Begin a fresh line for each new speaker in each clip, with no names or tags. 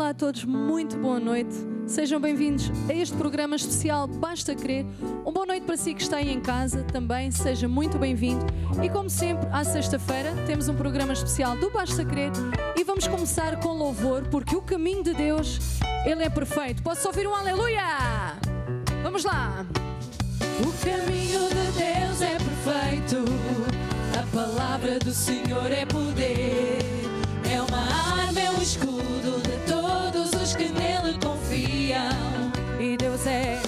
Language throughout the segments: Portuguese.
Olá a todos, muito boa noite. Sejam bem-vindos a este programa especial Basta Crer. Uma boa noite para si que está aí em casa também, seja muito bem-vindo. E como sempre, à sexta-feira, temos um programa especial do Basta Crer e vamos começar com louvor, porque o caminho de Deus, Ele é perfeito. Posso ouvir um aleluia? Vamos lá! O caminho de Deus é perfeito, a palavra do Senhor é poder. É uma arma, é um escudo de todos os que nele confiam. E Deus é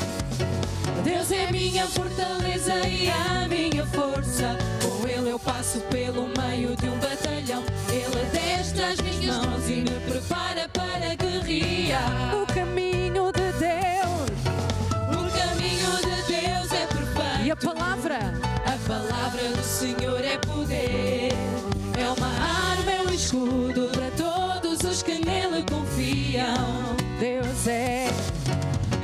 minha fortaleza e a minha força. Com Ele eu passo pelo meio de um batalhão. Ele adestra as minhas mãos e me prepara para guerrear. O caminho de Deus é perfeito. E a palavra do Senhor é poder. É uma arma, é um escudo para todos os que nele confiam.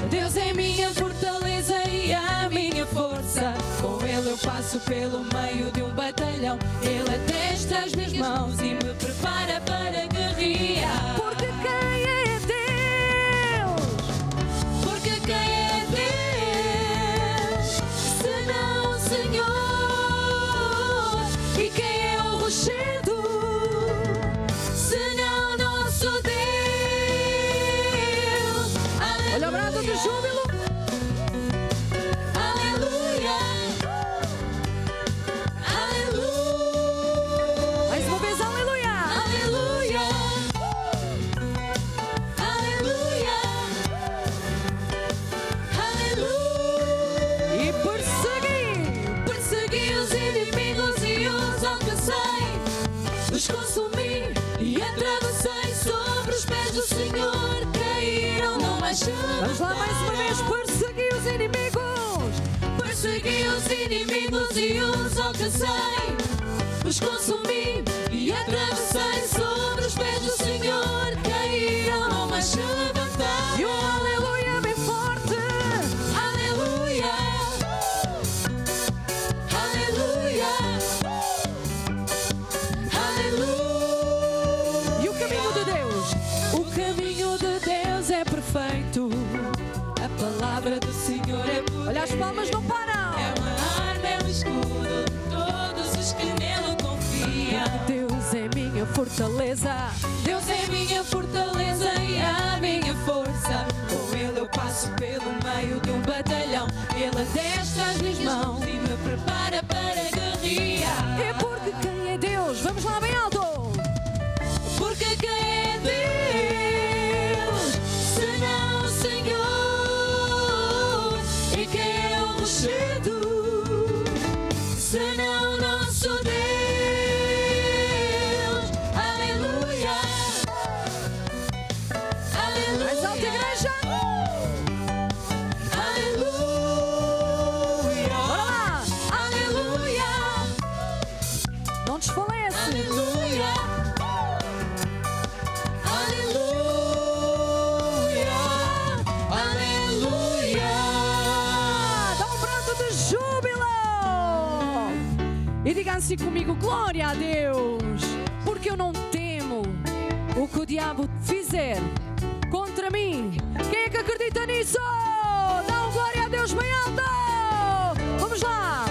Deus é minha fortaleza e a minha força. Com Ele eu passo pelo meio de um batalhão. Ele adestra as minhas mãos e me prepara para guerrear. Porque quem é Deus? Porque quem é Deus? Senão o Senhor. E quem é o rochedo? Senão nosso Deus. Aleluia. Olha o brado de júbilo. Consumi e atravessei sobre os pés do Senhor, caíram numa chuva. Vamos lá mais uma vez, persegui os inimigos e os alcancei. Os consumi e atravessei sobre os pés do Senhor, caíram numa chuva. E um aleluia bem forte. Aleluia. Aleluia. Perfeito, a palavra do Senhor é poder. Olha, as palmas não param. É uma arma, é um escudo de todos os que nele confiam. Deus é minha fortaleza. Deus é minha fortaleza e a minha força. Com Ele eu passo pelo meio de um batalhão. Ele adestra as minhas mãos e me prepara para guerrear. É porque quem é Deus? Vamos lá bem alto. Porque quem é Deus? Senão o Senhor. E quem é o rochedo? Senão nosso Deus. Aleluia. Aleluia. Mais alta, igreja. Aleluia. Bora lá. Aleluia. Não desfalece. Aleluia. E diga assim comigo, glória a Deus, porque eu não temo o que o diabo fizer contra mim. Quem é que acredita nisso? Dá um glória a Deus bem alto. Vamos lá.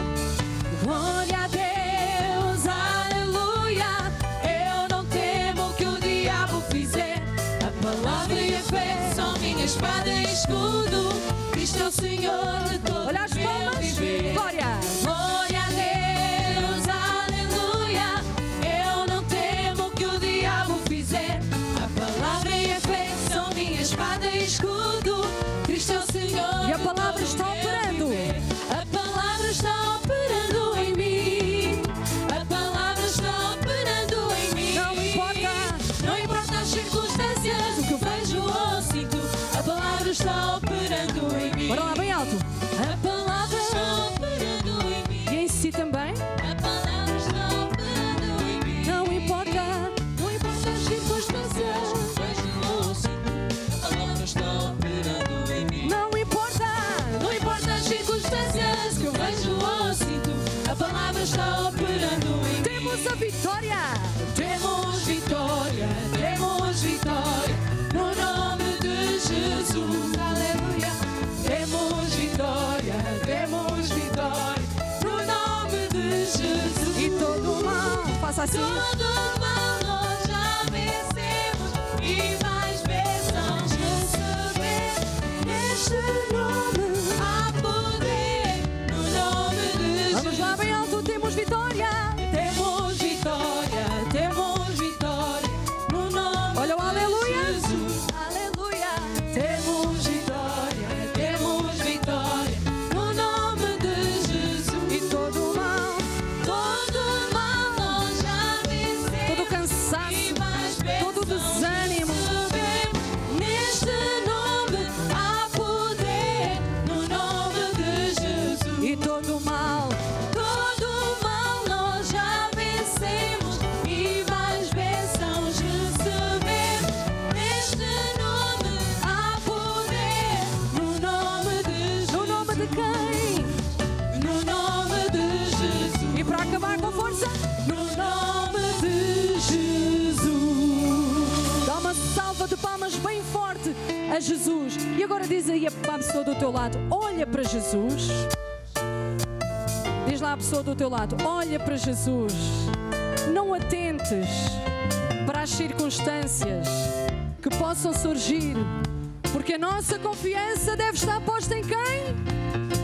Glória a Deus, aleluia. Eu não temo o que o diabo fizer. A palavra e a fé são minha espada e escudo. Cristo é o Senhor de todos. Olha as palmas, glória. Glória a Deus. Espada e escudo, Cristo é o Senhor. E a palavra está operando. A palavra está operando em mim. A palavra está operando em mim. Não importa as circunstâncias, o que eu vejo ou sinto. A palavra está operando em mim. Bora lá bem alto. A palavra está operando em mim. E em si também. A palavra está operando em mim. Não importa as circunstâncias. Não importa as circunstâncias que eu vejo ou sinto, a palavra está operando em mim. Temos a vitória, temos vitória, temos vitória no nome assim.
Todo mal nós já vencemos e mais bênçãos recebemos. Neste nome há poder, no nome de Jesus.
Vamos lá bem alto, temos vitória.
Temos vitória, temos vitória, no nome
Olha o aleluia.
de Jesus.
Aleluia.
Temos vitória, no nome de Jesus.
E todo mal,
Todo mal nós já vencemos.
todo cansaço,
E mais
todo
bênçãos
desânimo.
recebemos. Neste nome há poder, no nome de Jesus.
E todo mal,
Todo mal nós já vencemos e mais bênçãos recebemos. Neste nome há poder, no nome de Jesus.
no nome de quem?
No nome de Jesus.
E para acabar com força,
No nome de Jesus.
dá uma salva de palmas bem forte a Jesus. E agora diz aí a pessoa do teu lado: olha para Jesus. Diz lá a pessoa do teu lado: olha para Jesus. Não atentes para as circunstâncias que possam surgir, porque a nossa confiança deve estar posta em quem?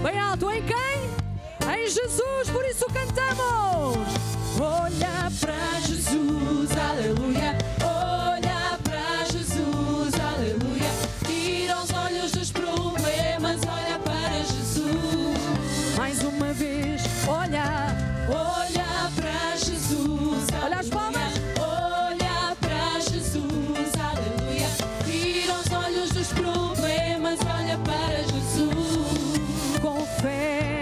Bem alto, em quem? Em Jesus. Por isso cantamos:
Olha para Jesus, aleluia. Olha para Jesus, aleluia. Tira os olhos dos problemas, olha para Jesus.
mais uma vez, olha.
Olha para Jesus,
Olha as palmas.
Olha para Jesus, aleluia. Tira os olhos dos problemas, olha para Jesus.
Com fé,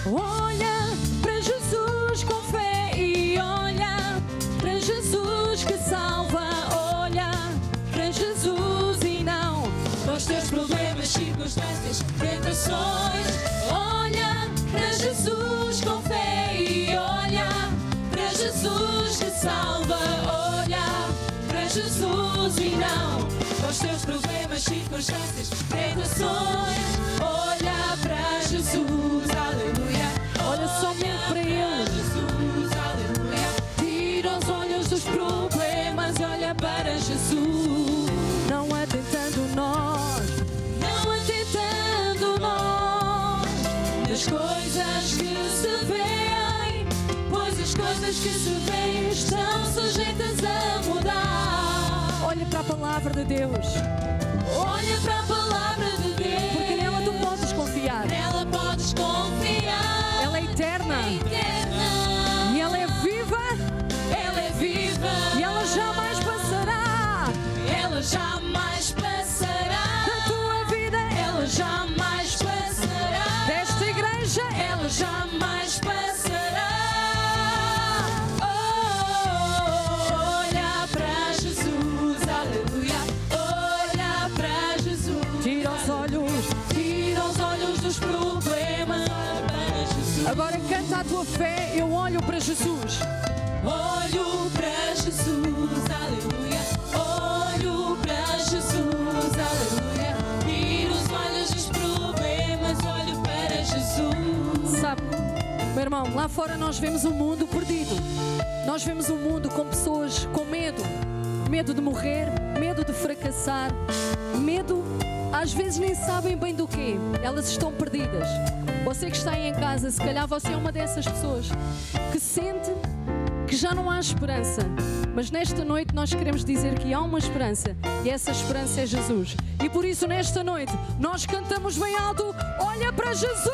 olha para Jesus com fé e olha para Jesus que salva, olha para Jesus e não
Os teus problemas, circunstâncias, tentações. Olha para Jesus com fé e olha para Jesus que salva. Olha para Jesus e não os teus problemas, circunstâncias, tentações. Olha para Jesus, aleluia.
Olha somente para Ele.
Jesus, aleluia. Tira os olhos dos problemas, olha para Jesus.
não atentando nós,
Não atentando nós nas coisas que se veem, pois as coisas que se veem estão sujeitas a mudar.
olha para a palavra de Deus,
Olha para a palavra de
porque nela tu
Deus,
podes confiar.
nela podes confiar.
Ela é eterna
É eterna,
e ela é viva
ela é viva
e ela jamais passará.
ela jamais passará.
Da tua vida,
Ela jamais passará.
desta igreja,
Ela jamais passará. Oh, olha para Jesus, aleluia. Olha para Jesus.
tira os olhos.
Tira os olhos dos problemas. Olha para Jesus.
Agora canta a tua fé, eu olho para Jesus.
Olho para Jesus, aleluia. Olho para Jesus, aleluia. Tira os olhos dos problemas. Olho para Jesus.
Sabe, meu irmão, lá fora nós vemos um mundo perdido. Nós vemos um mundo com pessoas com medo. Medo de morrer, medo de fracassar, medo, às vezes nem sabem bem do quê. Elas estão perdidas. Você que está aí em casa, se calhar você é uma dessas pessoas que sente que já não há esperança. Mas nesta noite nós queremos dizer que há uma esperança e essa esperança é Jesus. E por isso nesta noite nós cantamos bem alto: olha para Jesus!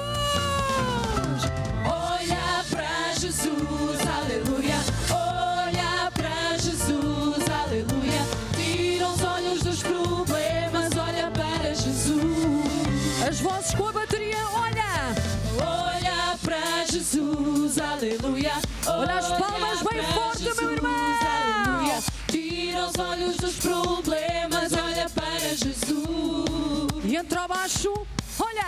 Olha para Jesus, aleluia. Olha para Jesus, aleluia. Tira os olhos dos problemas, olha para Jesus.
As vozes com a bateria, olha!
Olha para Jesus, aleluia.
Olha as palmas bem
para
forte, meu
Jesus,
irmão.
aleluia. Tira os olhos dos problemas, olha para Jesus.
E entra abaixo, olha!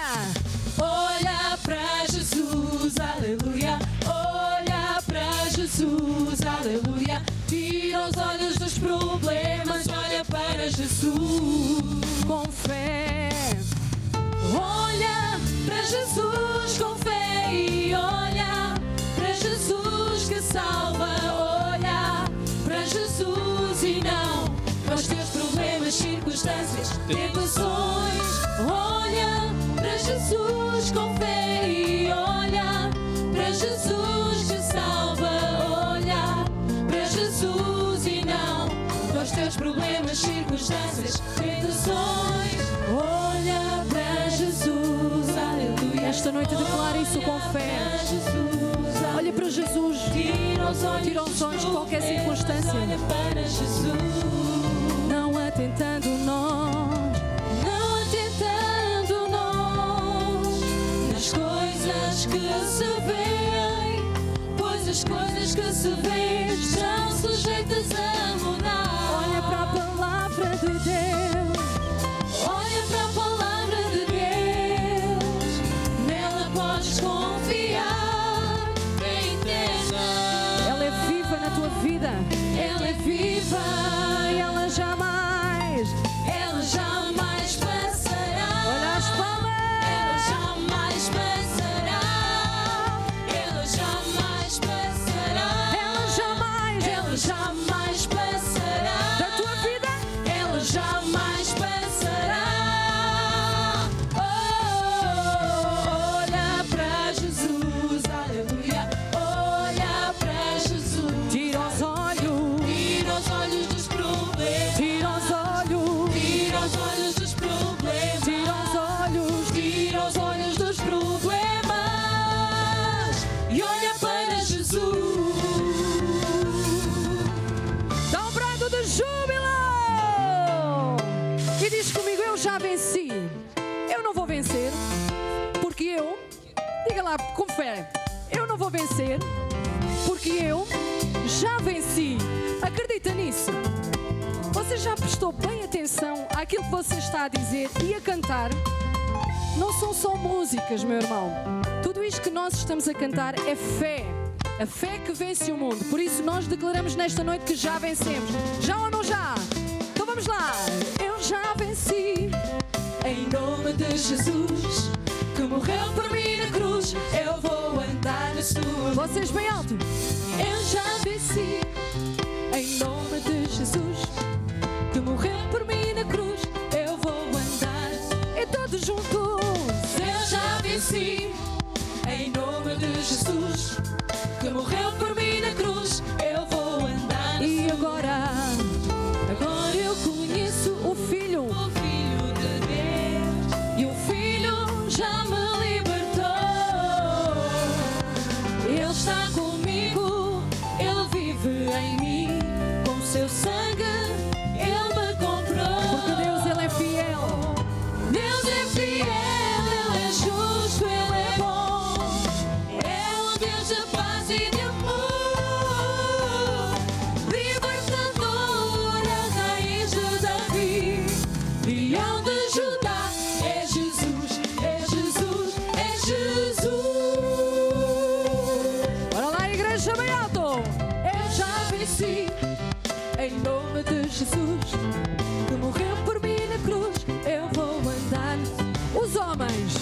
Olha para Jesus, aleluia. Olha para Jesus, aleluia. Tira os olhos dos problemas, olha para Jesus.
Com fé,
Olha para Jesus com fé e olha para Jesus que que salva. Olha para Jesus e não para os teus problemas, circunstâncias, tentações. Olha para Jesus com fé e olha para Jesus que salva. Olha para Jesus e não para os teus problemas, circunstâncias, tentações. Olha para Jesus, aleluia.
Esta noite declara isso com fé. Olha para Jesus, tira os olhos de qualquer circunstância.
Olha para Jesus,
Não atentando nós,
não atentando nós nas coisas que se veem, pois as coisas que se veem estão sujeitas a mudar.
olha para a palavra de Deus.
Olha para a palavra de Deus, nela podes confiar. Entenda,
Ela é viva na tua vida.
ela é viva,
E ela jamais,
ela jamais passará.
olha as
Ela
palavras.
jamais passará. Ela jamais passará.
Ela jamais
passará.
da tua vida.
Ela jamais passará. Oh, olha para Jesus, aleluia. Olha para Jesus.
Tira os olhos,
Tira os olhos dos problemas.
tira os olhos,
Tira os olhos dos problemas.
tira os olhos.
Tira os olhos dos problemas e olha para Jesus.
Dá um brado de júbilo! E diz comigo, eu já venci. Eu não vou vencer, porque eu, diga lá com fé, eu não vou vencer, porque eu já venci. Acredita nisso? Você já prestou bem atenção àquilo que você está a dizer e a cantar? Não são só músicas, meu irmão. Tudo isto que nós estamos a cantar é fé. A fé que vence o mundo. Por isso nós declaramos nesta noite que já vencemos. Já ou não já? Então vamos lá. Eu já venci.
Em nome de Jesus, que morreu por mim na cruz, eu vou andar na sua.
Vocês bem alto.
Eu já venci. Em nome de Jesus, que morreu por mim na cruz, eu vou andar.
E todos juntos.
Eu já venci. Em nome de Jesus, que morreu por mim na cruz, eu vou andar.
E agora eu conheço o Filho.
O Filho de Deus, e o Filho já me libertou. Ele está comigo, ele vive em mim. Com seu sangue ele me comprou.
Porque Deus, Ele é fiel.
Deus é fiel, ele é justo, ele é bom. É um Deus de paz e de amor, libertador, a raiz de Davi, leão de Judá. É Jesus, é Jesus, é Jesus.
Bora lá, igreja bem alto.
Eu já venci. Em nome de Jesus, que morreu por mim na cruz, eu vou andar.
Os homens.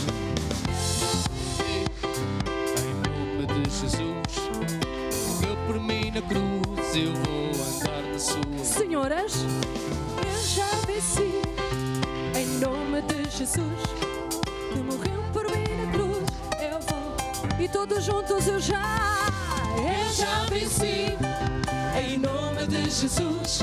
Em nome de Jesus, morreu por mim na cruz, eu vou andar na sua.
Senhoras.
Eu já venci. Em nome de Jesus, que morreu por mim na cruz, eu vou.
E todos juntos eu já
venci. Em nome de Jesus,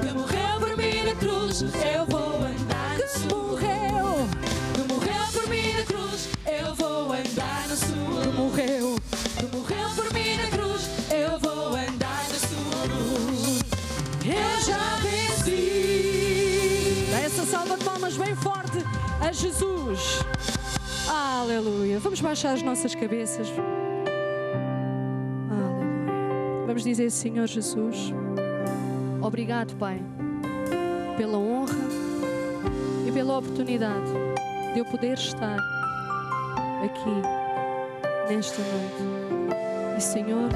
que morreu por mim na cruz, eu vou andar na sua.
morreu,
Que morreu por mim na cruz, eu vou andar na sua.
morreu.
Que morreu por mim na cruz, eu vou andar na sua luz. Eu já venci.
Dá essa salva de palmas bem forte a Jesus. Aleluia. Vamos baixar as nossas cabeças. Aleluia. Vamos dizer, Senhor Jesus, obrigado, Pai, pela honra e pela oportunidade de eu poder estar aqui nesta noite. E, Senhor,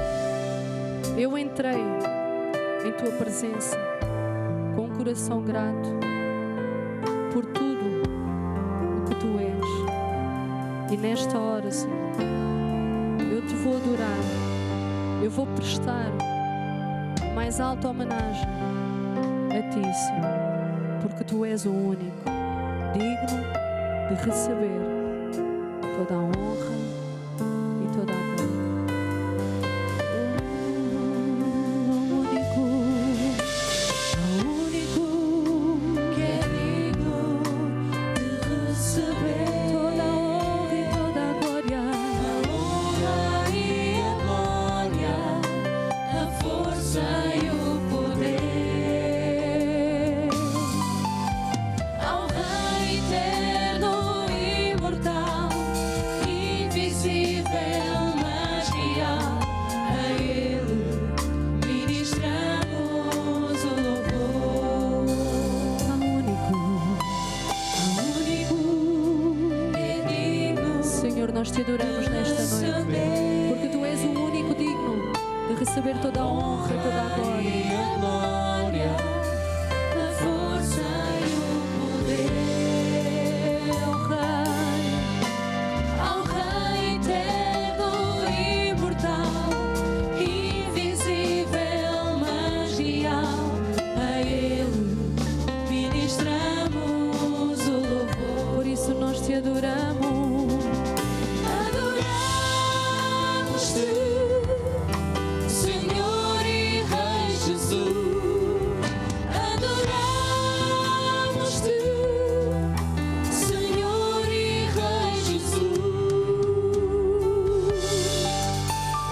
eu entrei em Tua presença com um coração grato por tudo o que Tu és. E nesta hora, Senhor, eu Te vou adorar eu vou prestar mais alta homenagem a Ti, Senhor, porque Tu és o único digno de receber toda a honra e toda a glória. O único que é digno de receber toda a honra e toda a glória.
A honra e a glória, a força e o poder ao Rei eterno e imortal, invisível, mas real. A Ele ministramos o louvor. Ao único que é digno,
Senhor, nós Te adoramos nesta noite, porque Tu és o único digno de receber toda a honra e toda a glória.
e a glória, a força e o poder ao Rei eterno e imortal, invisível, mas real. A Ele ministramos o louvor.
Por isso nós Te adoramos.
Adoramos-te, Senhor e Rei Jesus. Adoramos-te, Senhor e Rei Jesus.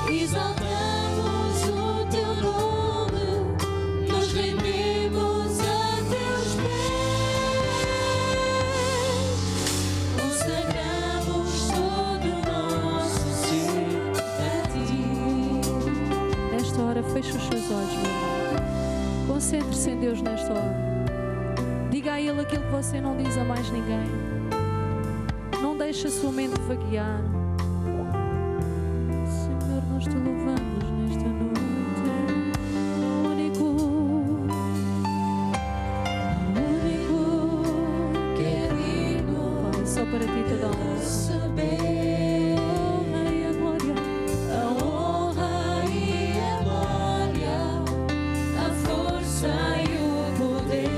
Exaltamos o Teu nome, nos rendemos a Teus pés. Consagramos todo o nosso ser a Ti.
Nesta hora, feche os seus olhos, meu irmão. Concentre-se em Deus nesta hora. Diga a Ele aquilo que você não diz a mais ninguém. Não deixe a sua mente vaguear. Senhor, nós Te louvamos nesta noite. O único
Que é digno
Pai, só para Ti toda a honra.
receber
Honra e a glória.
a honra e a glória, a força e o poder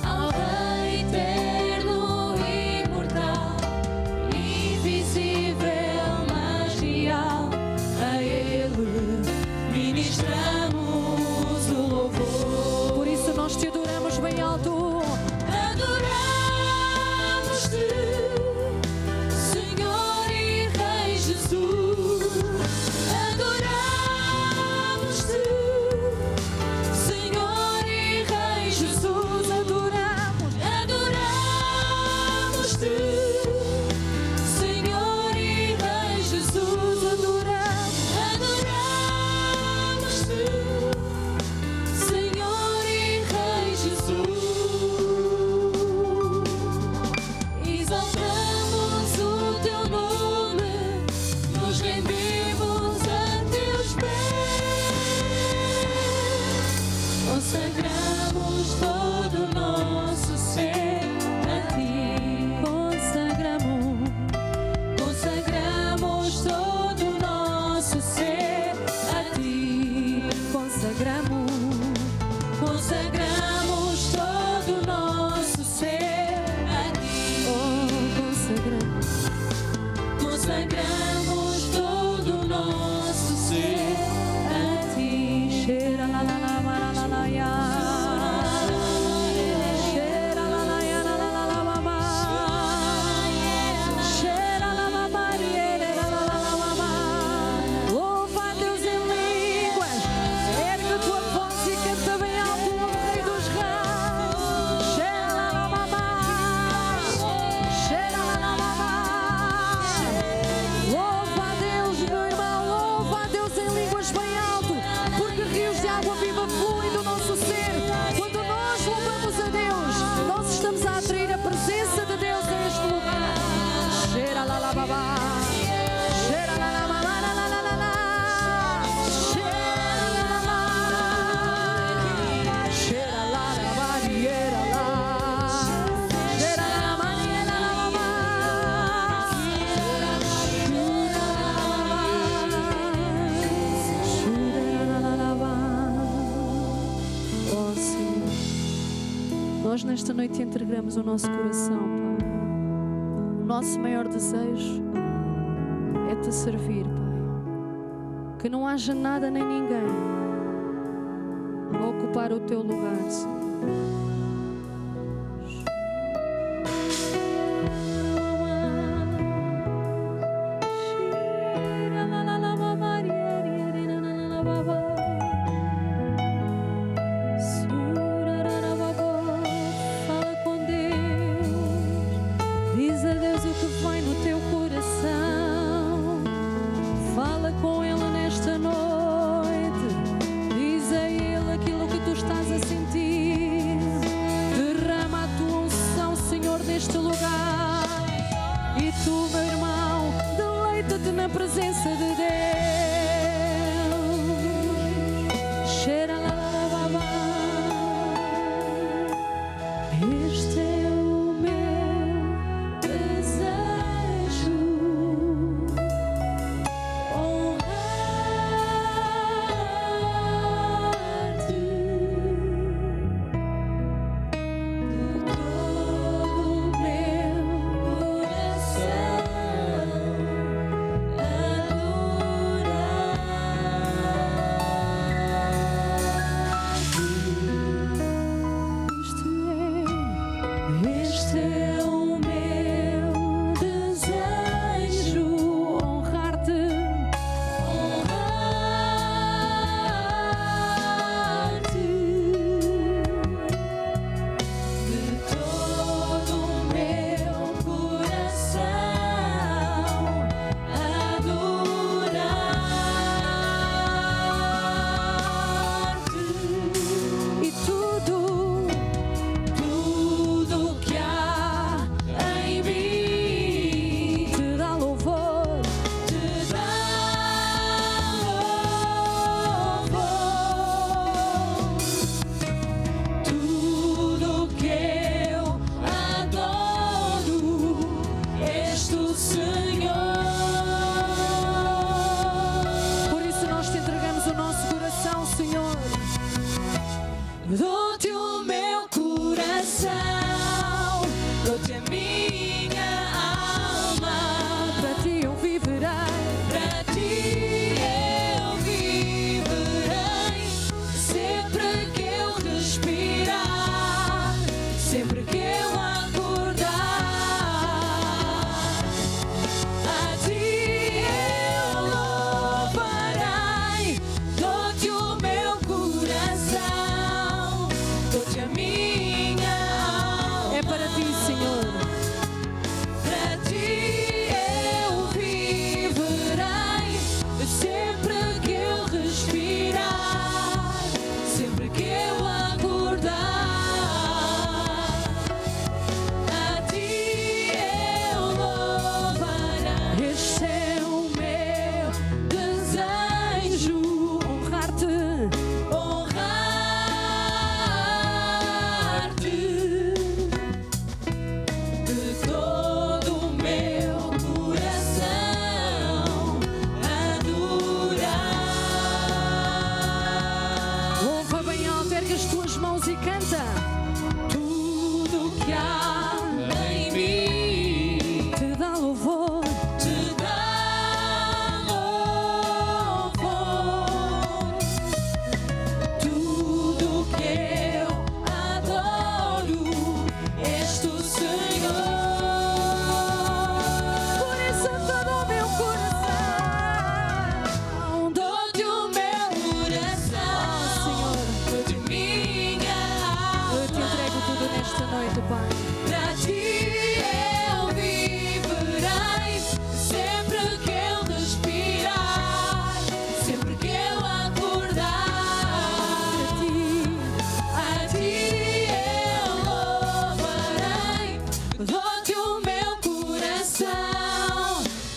ao Rei eterno e imortal, invisível, mas real. A Ele ministramos o louvor.
Por isso nós Te adoramos bem alto.
Adoramos-te, Senhor e Rei Jesus. Adoramos-te, Senhor e Rei Jesus. Adoramos-te, Senhor e Rei Jesus. Adoramos-te, Senhor e Rei Jesus. Exaltamos o Teu nome, nos rendemos a Teus pés. Consagramos todo o nosso ser a Ti. Consagramos todo o nosso ser a Ti.
Consagramos.
Consagramos todo o nosso ser a Ti.
Consagramos.
Consagramos todo o nosso ser a Ti.
Cheira la la la la la la ya. Nós nesta noite entregamos o nosso coração, Pai. O nosso maior desejo é Te servir, Pai. Que não haja nada nem ninguém a ocupar o Teu lugar, Senhor.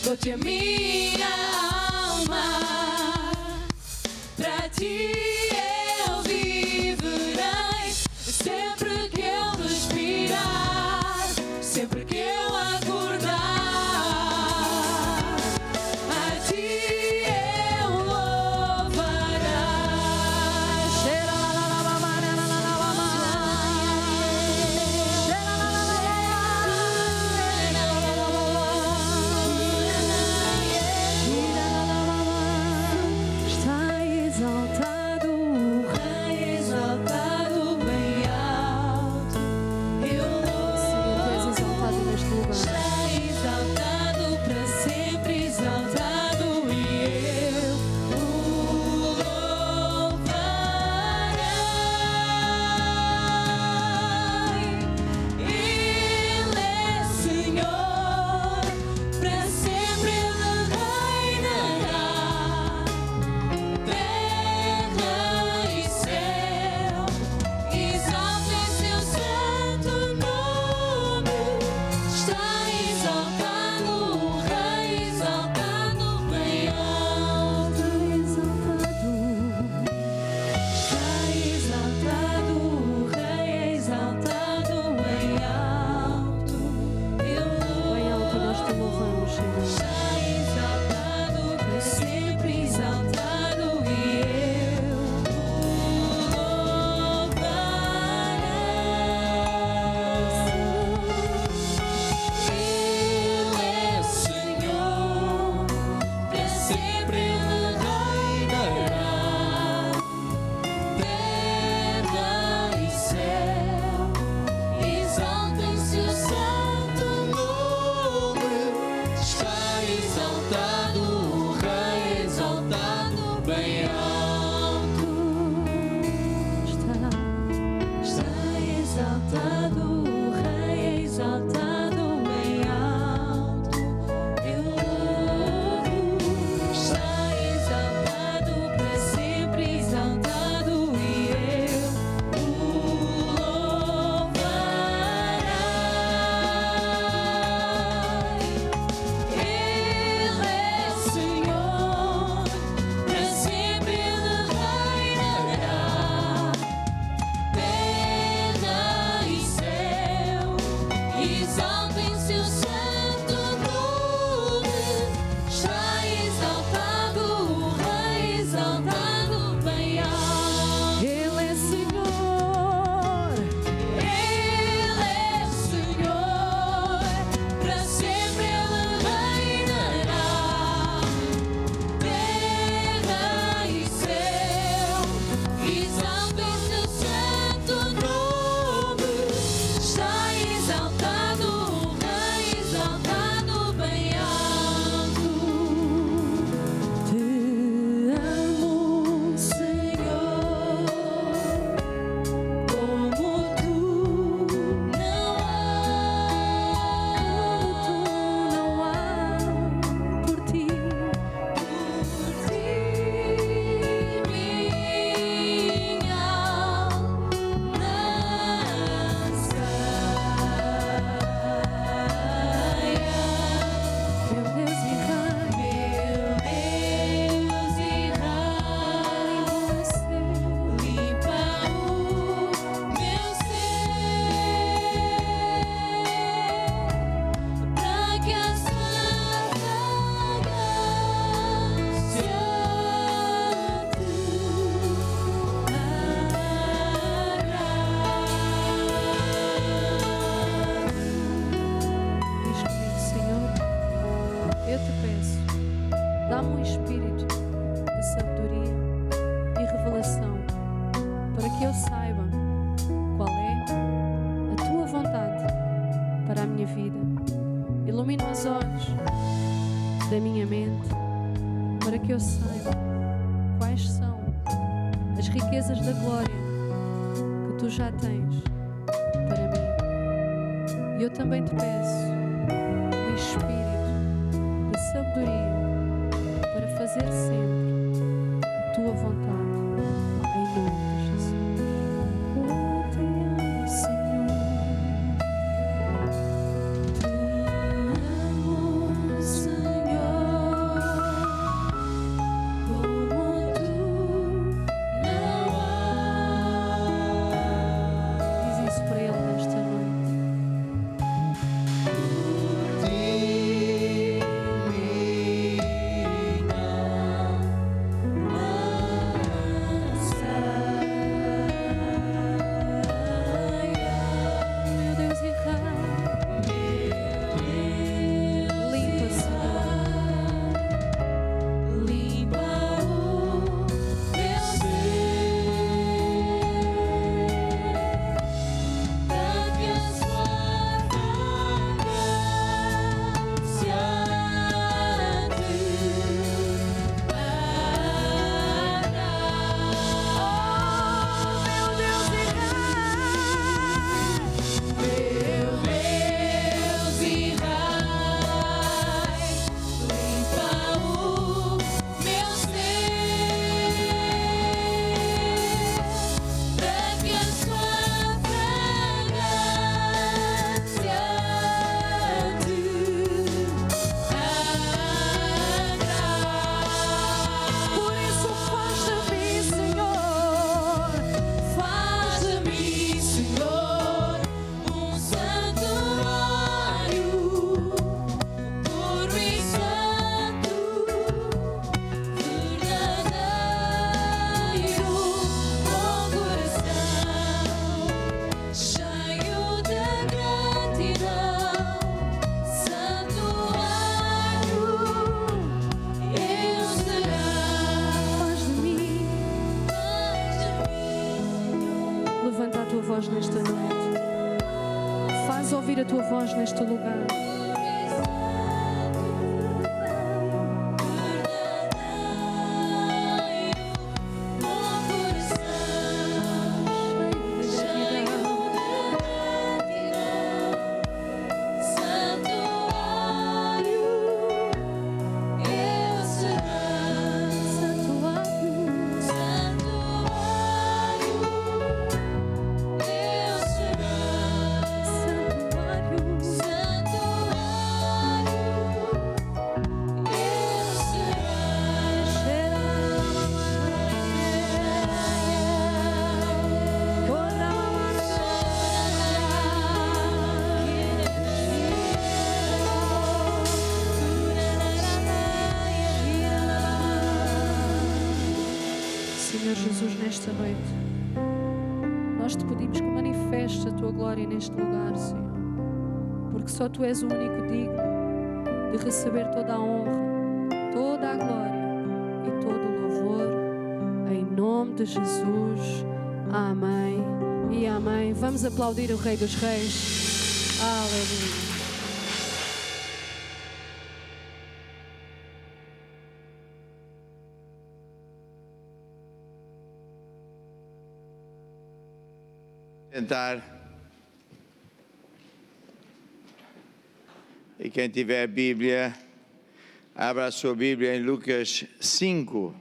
Dou-te a minha alma, pra ti eu viverei, sempre que eu respirar, sempre que eu acordar, a ti eu louvarei.
Dá-me um espírito de sabedoria e revelação para que eu saiba qual é a tua vontade para a minha vida. Ilumina os olhos da minha mente para que eu saiba quais são as riquezas da glória que tu já tens para mim. E eu também te peço um espírito de sabedoria para fazer sempre a tua vontade, em nome de Jesus. Oh, te amo, Senhor. Te amo, Senhor. Como tu não há. Diz isso para Ele nesta noite. Levanta a tua voz nesta noite. Faz ouvir a tua voz neste lugar. Jesus, nesta noite, nós te pedimos que manifeste a tua glória neste lugar, Senhor, porque só tu és o único digno de receber toda a honra, toda a glória e todo o louvor, em nome de Jesus. Amém e amém. Vamos aplaudir o Rei dos Reis. Aleluia.
Sentar. E quem tiver a Bíblia, abra a sua Bíblia em Lucas 5.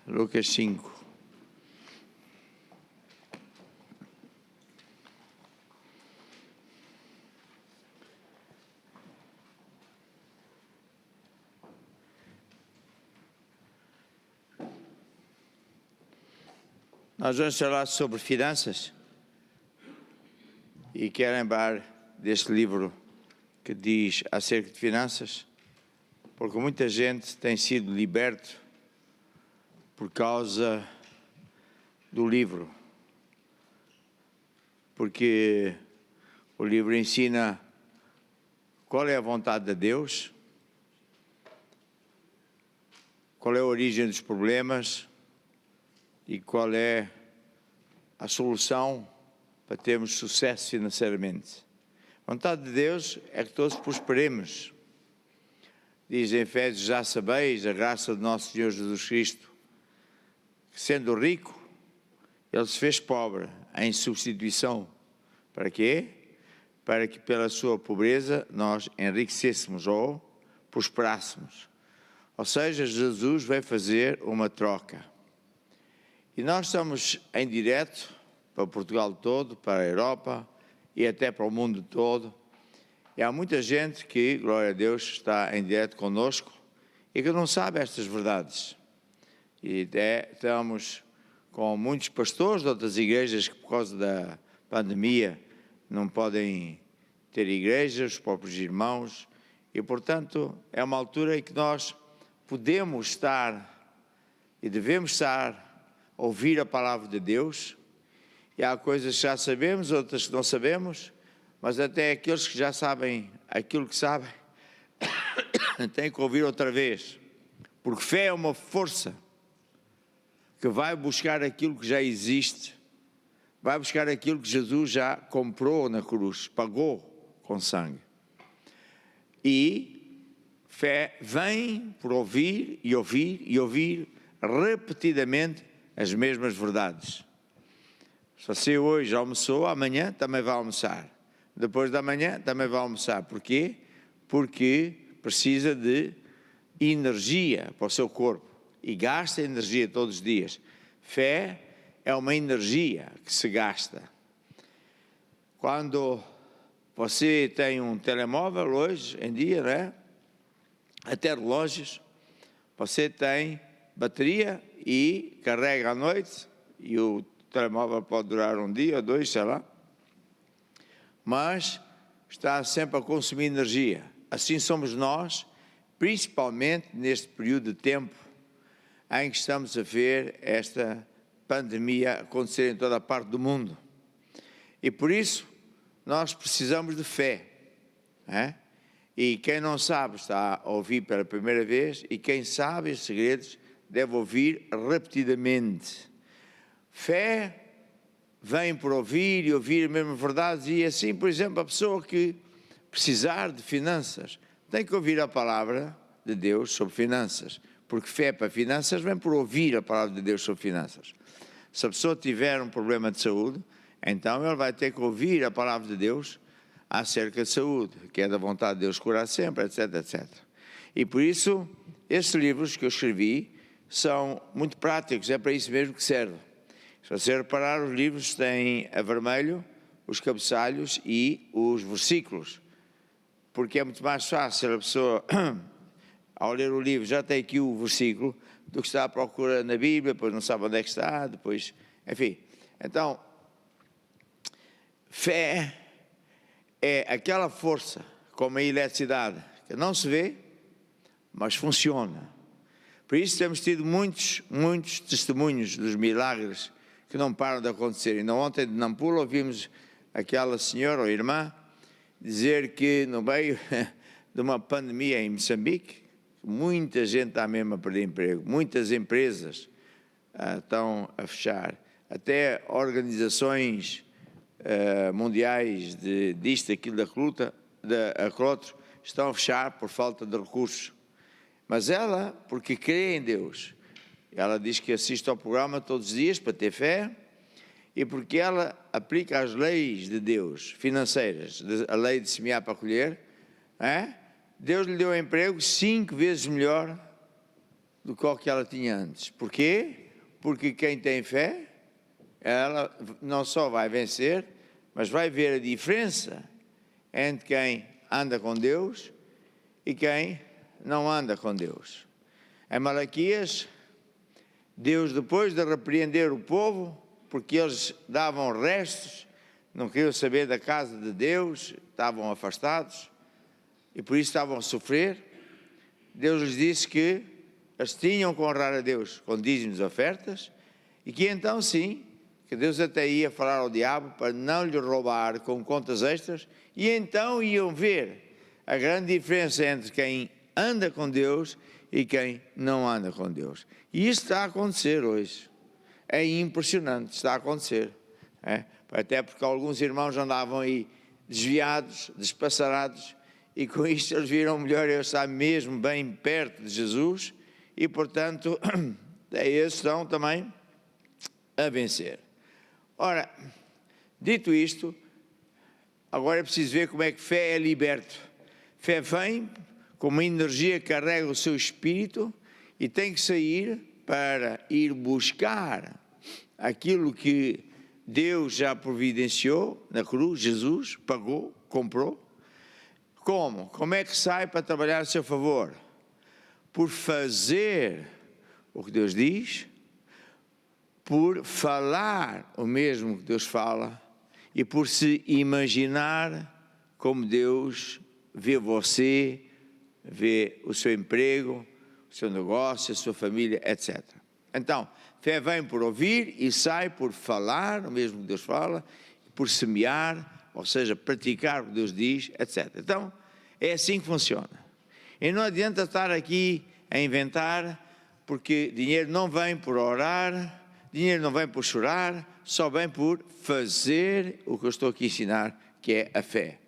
Lucas 5. Nós vamos falar sobre finanças e quero lembrar deste livro que diz acerca de finanças, porque muita gente tem sido liberto por causa do livro, porque o livro ensina qual é a vontade de Deus, qual é a origem dos problemas e qual é a solução para termos sucesso financeiramente. A vontade de Deus é que todos prosperemos. Diz em Efésios: já sabeis a graça de nosso Senhor Jesus Cristo, que sendo rico, Ele se fez pobre em substituição. Para quê? Para que pela sua pobreza nós enriquecêssemos ou prosperássemos. Ou seja, Jesus veio fazer uma troca. E nós estamos em direto para Portugal todo, para a Europa e até para o mundo todo. E há muita gente que, glória a Deus, está em direto conosco e que não sabe estas verdades. E até estamos com muitos pastores de outras igrejas que, por causa da pandemia, não podem ter igrejas, os próprios irmãos. E, portanto, é uma altura em que nós podemos estar e devemos estar ouvir a palavra de Deus, e há coisas que já sabemos, outras que não sabemos, mas até aqueles que já sabem aquilo que sabem, têm que ouvir outra vez, porque fé é uma força que vai buscar aquilo que já existe, vai buscar aquilo que Jesus já comprou na cruz, pagou com sangue. E fé vem por ouvir e ouvir e ouvir repetidamente as mesmas verdades. Se você hoje almoçou, amanhã também vai almoçar. Depois da manhã também vai almoçar. Porquê? Porque precisa de energia para o seu corpo. E gasta energia todos os dias. Fé é uma energia que se gasta. Quando você tem um telemóvel hoje em dia, né? Até relógios, você tem bateria e carrega à noite, e o telemóvel pode durar um dia ou dois, sei lá, mas está sempre a consumir energia. Assim somos nós, principalmente neste período de tempo em que estamos a ver esta pandemia acontecer em toda a parte do mundo. E por isso nós precisamos de fé, né? E quem não sabe está a ouvir pela primeira vez, e quem sabe os segredos deve ouvir repetidamente. Fé vem por ouvir e ouvir as mesmas verdades, e assim, por exemplo, a pessoa que precisar de finanças tem que ouvir a palavra de Deus sobre finanças, porque fé para finanças vem por ouvir a palavra de Deus sobre finanças. Se a pessoa tiver um problema de saúde, então ele vai ter que ouvir a palavra de Deus acerca de saúde, que é da vontade de Deus curar sempre, etc, etc. E por isso, estes livros que eu escrevi são muito práticos, é para isso mesmo que serve. Se você reparar, os livros têm a vermelho os cabeçalhos e os versículos, porque é muito mais fácil a pessoa, ao ler o livro, já tem aqui o versículo, do que está à procura na Bíblia, depois não sabe onde é que está, depois, enfim. Então, fé é aquela força, como a eletricidade, que não se vê, mas funciona. Por isso temos tido muitos testemunhos dos milagres que não param de acontecer. Ainda ontem de Nampula ouvimos aquela senhora ou irmã dizer que no meio de uma pandemia em Moçambique, muita gente está mesmo a perder emprego, muitas empresas estão a fechar, até organizações mundiais disto, aquilo, da Clotro, estão a fechar por falta de recursos. Mas ela, porque crê em Deus, ela diz que assiste ao programa todos os dias para ter fé, e porque ela aplica as leis de Deus, financeiras, a lei de semear para colher, Deus lhe deu um emprego 5 vezes melhor do que o que ela tinha antes. Porquê? Porque quem tem fé, ela não só vai vencer, mas vai ver a diferença entre quem anda com Deus e quem não anda com Deus. Em Malaquias, Deus, depois de repreender o povo, porque eles davam restos, não queriam saber da casa de Deus, estavam afastados e por isso estavam a sofrer, Deus lhes disse que eles tinham que honrar a Deus com dízimos e ofertas, e que então sim, que Deus até ia falar ao diabo para não lhe roubar com contas extras, e então iam ver a grande diferença entre quem anda com Deus e quem não anda com Deus. E isso está a acontecer hoje. É impressionante, está a acontecer. Até porque alguns irmãos andavam aí desviados, despassarados, e com isto eles viram melhor eu estar mesmo bem perto de Jesus, e portanto, eles estão também a vencer. Ora, dito isto, agora é preciso ver como é que fé é liberto. Fé vem com uma energia que carrega o seu espírito e tem que sair para ir buscar aquilo que Deus já providenciou na cruz. Jesus pagou, comprou. Como? Como é que sai para trabalhar a seu favor? Por fazer o que Deus diz, por falar o mesmo que Deus fala e por se imaginar como Deus vê você, vê o seu emprego, o seu negócio, a sua família, etc. Então, fé vem por ouvir e sai por falar o mesmo que Deus fala, por semear, ou seja, praticar o que Deus diz, etc. Então, é assim que funciona. E não adianta estar aqui a inventar, porque dinheiro não vem por orar, dinheiro não vem por chorar, só vem por fazer o que eu estou aqui a ensinar, que é a fé.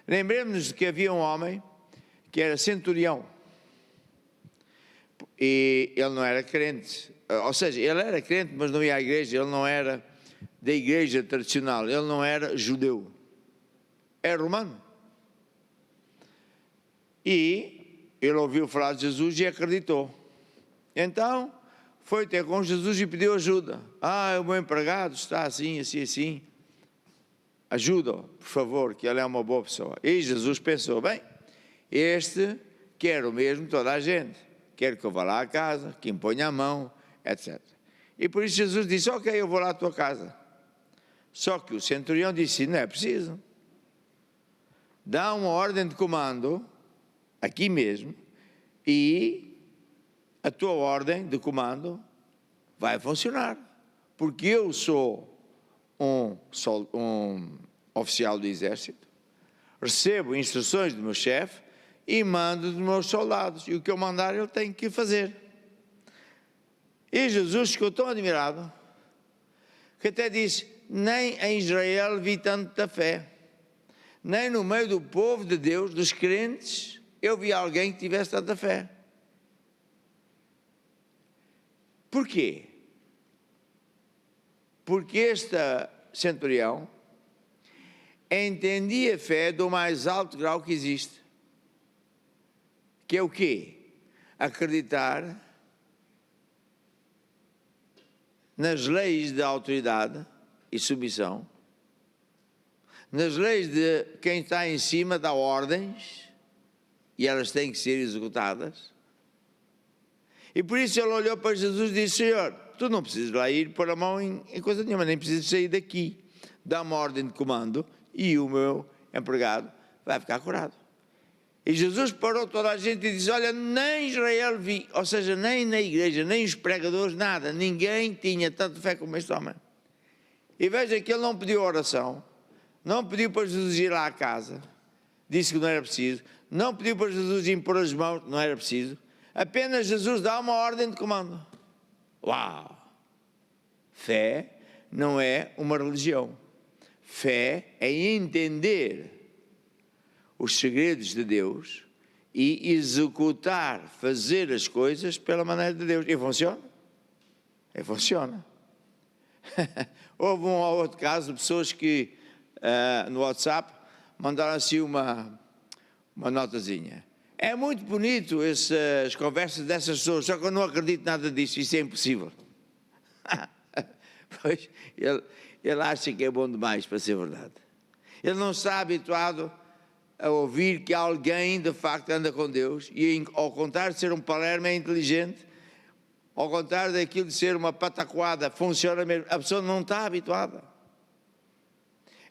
Lembremos-nos de que havia um homem que era centurião, e ele não era crente, ou seja, ele era crente, mas não ia à igreja, ele não era da igreja tradicional, ele não era judeu, era romano. E ele ouviu falar de Jesus e acreditou. Então, foi ter com Jesus e pediu ajuda. O meu empregado está assim, assim, assim. Ajuda-o, por favor, que ele é uma boa pessoa. E Jesus pensou, bem, este quer o mesmo toda a gente. Quer que eu vá lá à casa, que imponha a mão, etc. E por isso Jesus disse, ok, eu vou lá à tua casa. Só que o centurião disse, não é preciso. Dá uma ordem de comando, aqui mesmo, e a tua ordem de comando vai funcionar. Porque eu sou um oficial do exército, recebo instruções do meu chefe e mando dos meus soldados. E o que eu mandar, eu tenho que fazer. E Jesus ficou tão admirado que até disse, nem em Israel vi tanta fé, nem no meio do povo de Deus, dos crentes, eu vi alguém que tivesse tanta fé. Por quê? Porque este centurião entendia a fé do mais alto grau que existe. Que é o quê? Acreditar nas leis da autoridade e submissão, nas leis de quem está em cima dá ordens e elas têm que ser executadas. E por isso ele olhou para Jesus e disse, Senhor, tu não precisas lá ir pôr a mão em coisa nenhuma, nem precisas sair daqui. Dá uma ordem de comando e o meu empregado vai ficar curado. E Jesus parou toda a gente e disse: olha, nem Israel vi, ou seja, nem na igreja, nem os pregadores, nada, ninguém tinha tanta fé como este homem. E veja que ele não pediu oração, não pediu para Jesus ir lá à casa, disse que não era preciso, não pediu para Jesus impor as mãos, não era preciso, apenas Jesus dá uma ordem de comando. Uau! Fé não é uma religião. Fé é entender os segredos de Deus e executar, fazer as coisas pela maneira de Deus. E funciona? E funciona. Houve um ou outro caso de pessoas que no WhatsApp mandaram assim uma notazinha. É muito bonito essas conversas dessas pessoas, só que eu não acredito nada disso, isso é impossível. Pois, ele acha que é bom demais para ser verdade. Ele não está habituado a ouvir que alguém de facto anda com Deus, e ao contrário de ser um palermo é inteligente, ao contrário daquilo de ser uma pataquada, funciona mesmo. A pessoa não está habituada.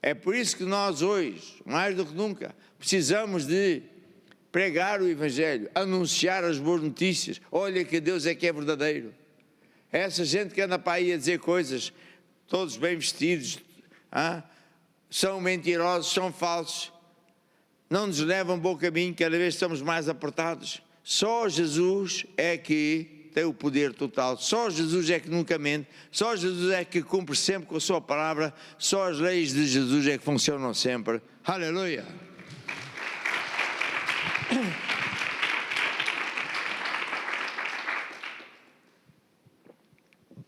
É por isso que nós hoje, mais do que nunca, precisamos de pregar o Evangelho, anunciar as boas notícias. Olha que Deus é que é verdadeiro. Essa gente que anda para aí a dizer coisas, todos bem vestidos, são mentirosos, são falsos, não nos levam a bom caminho, cada vez estamos mais apertados. Só Jesus é que tem o poder total, só Jesus é que nunca mente, só Jesus é que cumpre sempre com a sua palavra, só as leis de Jesus é que funcionam sempre. Aleluia!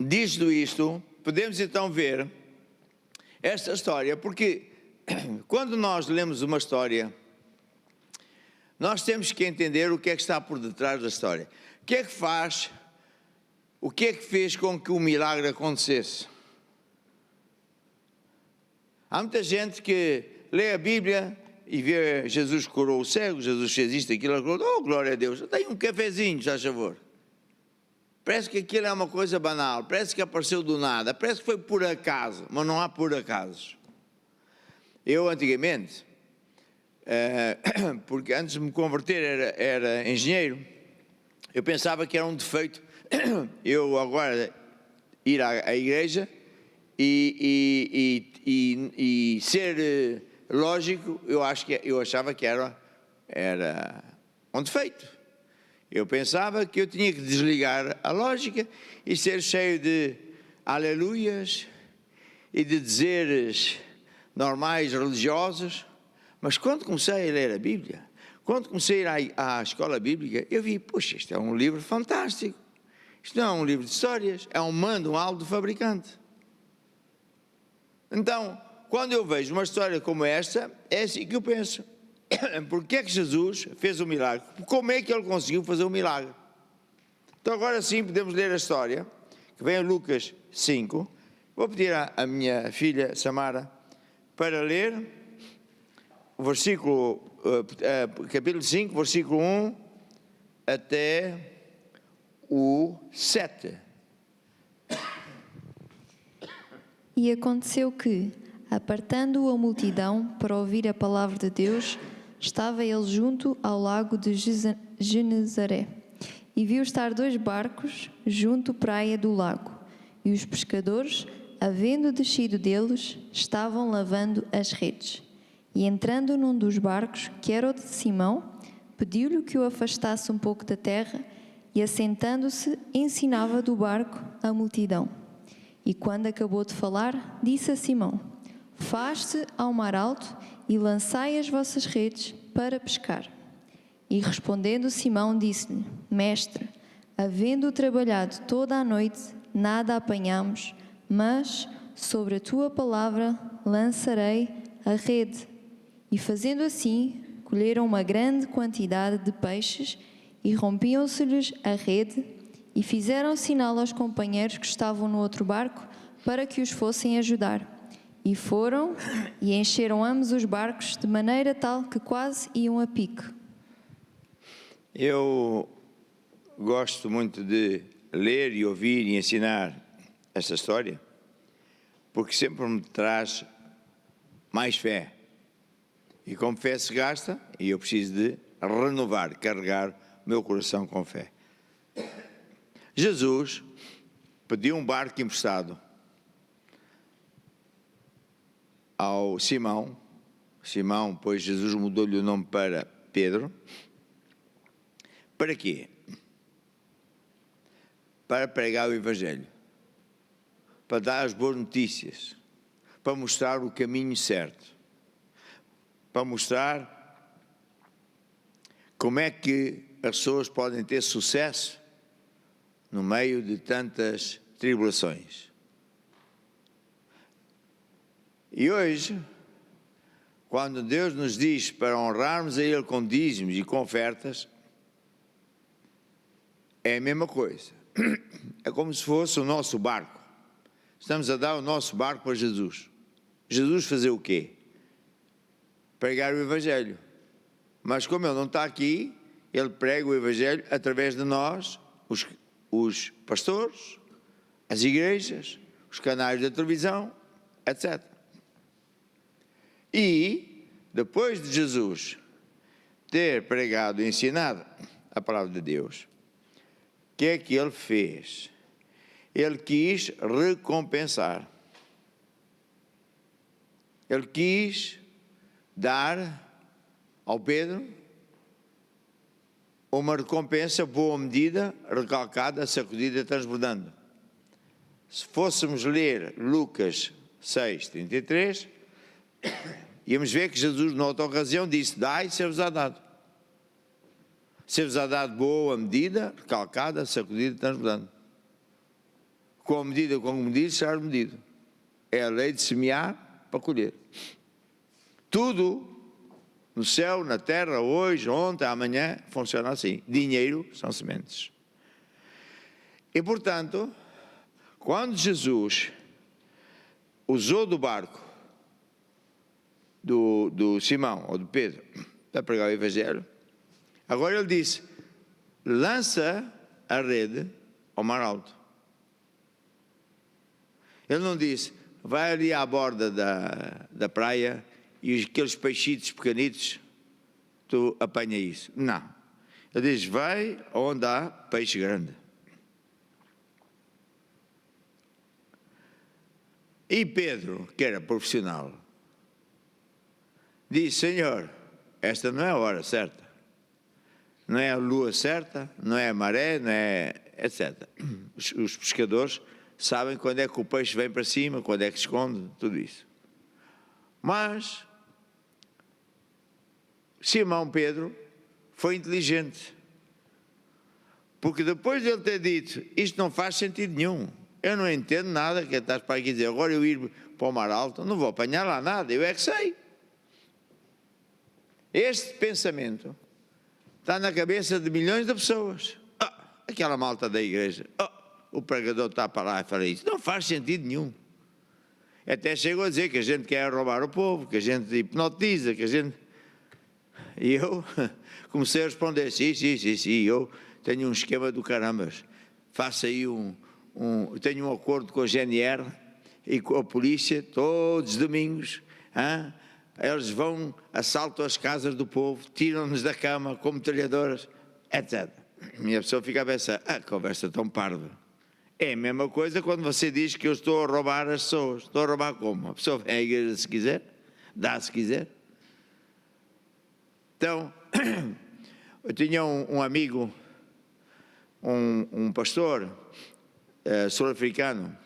Dito isto, podemos então ver esta história, porque quando nós lemos uma história, nós temos que entender o que é que está por detrás da história. O que é que faz, o que é que fez com que o milagre acontecesse? Há muita gente que lê a Bíblia e vê Jesus curou o cego, Jesus fez isto, aquilo, oh glória a Deus, tem um cafezinho, já favor. Parece que aquilo é uma coisa banal, parece que apareceu do nada, parece que foi por acaso, mas não há por acasos. Eu antigamente, porque antes de me converter era engenheiro, eu pensava que era um defeito eu agora ir à igreja e ser lógico, eu achava que era um defeito. Eu pensava que eu tinha que desligar a lógica e ser cheio de aleluias e de dizeres normais, religiosos. Mas quando comecei a ler a Bíblia, quando comecei a ir à escola bíblica, eu vi, poxa, isto é um livro fantástico. Isto não é um livro de histórias, é um manual do fabricante. Então, quando eu vejo uma história como esta, é assim que eu penso. Porque é que Jesus fez o milagre? Como é que ele conseguiu fazer o milagre? Então agora sim podemos ler a história, que vem em Lucas 5. Vou pedir à minha filha Samara para ler o versículo, capítulo 5, versículo 1 até o 7.
E aconteceu que, apartando a multidão para ouvir a palavra de Deus, estava ele junto ao lago de Genezaré, e viu estar 2 barcos junto à praia do lago, e os pescadores, havendo descido deles, estavam lavando as redes. E entrando num dos barcos, que era o de Simão, pediu-lhe que o afastasse um pouco da terra, e assentando-se, ensinava do barco a multidão. E quando acabou de falar, disse a Simão: Faz-te ao mar alto e lançai as vossas redes para pescar. E respondendo Simão, disse-lhe: Mestre, havendo trabalhado toda a noite, nada apanhamos, mas sobre a tua palavra lançarei a rede. E fazendo assim, colheram uma grande quantidade de peixes e rompiam-se-lhes a rede e fizeram sinal aos companheiros que estavam no outro barco para que os fossem ajudar. E foram e encheram ambos os barcos de maneira tal que quase iam a pique.
Eu gosto muito de ler e ouvir e ensinar esta história, porque sempre me traz mais fé. E como fé se gasta, e eu preciso de renovar, carregar o meu coração com fé. Jesus pediu um barco emprestado ao Simão. Simão, pois Jesus mudou-lhe o nome para Pedro. Para quê? Para pregar o Evangelho, para dar as boas notícias, para mostrar o caminho certo, para mostrar como é que as pessoas podem ter sucesso no meio de tantas tribulações. E hoje, quando Deus nos diz para honrarmos a Ele com dízimos e com ofertas, é a mesma coisa. É como se fosse o nosso barco. Estamos a dar o nosso barco para Jesus. Jesus fazer o quê? Pregar o Evangelho. Mas como Ele não está aqui, Ele prega o Evangelho através de nós, os pastores, as igrejas, os canais da televisão, etc. E, depois de Jesus ter pregado e ensinado a palavra de Deus, o que é que Ele fez? Ele quis recompensar. Ele quis dar ao Pedro uma recompensa boa medida, recalcada, sacudida, transbordando. Se fôssemos ler Lucas 6:33, íamos ver que Jesus, noutra ocasião, disse: dai e ser-vos-á dado. Ser-vos-á dado boa medida, recalcada, sacudida, transbordando. Com a medida com que medir, será medido. É a lei de semear para colher. Tudo no céu, na terra, hoje, ontem, amanhã, funciona assim. Dinheiro são sementes. E, portanto, quando Jesus usou do barco do Simão, ou do Pedro, para pregar o Evangelho, agora ele disse: lança a rede ao mar alto. Ele não disse: vai ali à borda da praia e aqueles peixitos pequenitos, tu apanha isso. Não. Ele diz: vai onde há peixe grande. E Pedro, que era profissional, disse: Senhor, esta não é a hora certa. Não é a lua certa, não é a maré, não é... etc. Os pescadores sabem quando é que o peixe vem para cima, quando é que se esconde, tudo isso. Mas Simão Pedro foi inteligente, porque depois de ele ter dito: isto não faz sentido nenhum, eu não entendo nada, que estás para aqui dizer, agora eu ir para o mar alto, não vou apanhar lá nada, eu é que sei. Este pensamento está na cabeça de milhões de pessoas. Aquela malta da igreja, o pregador está para lá e fala isso, não faz sentido nenhum. Até chegou a dizer que a gente quer roubar o povo, que a gente hipnotiza, que a gente... E eu comecei a responder: sim, eu tenho um esquema do carambas, faço aí tenho um acordo com a GNR e com a polícia, todos os domingos, eles vão, assaltam as casas do povo, tiram-nos da cama com metralhadoras, etc. E a pessoa fica a pensar: conversa tão parva. É a mesma coisa quando você diz que eu estou a roubar as pessoas. Estou a roubar como? A pessoa vem à igreja se quiser, dá se quiser. Então, eu tinha um amigo, um pastor sul-africano,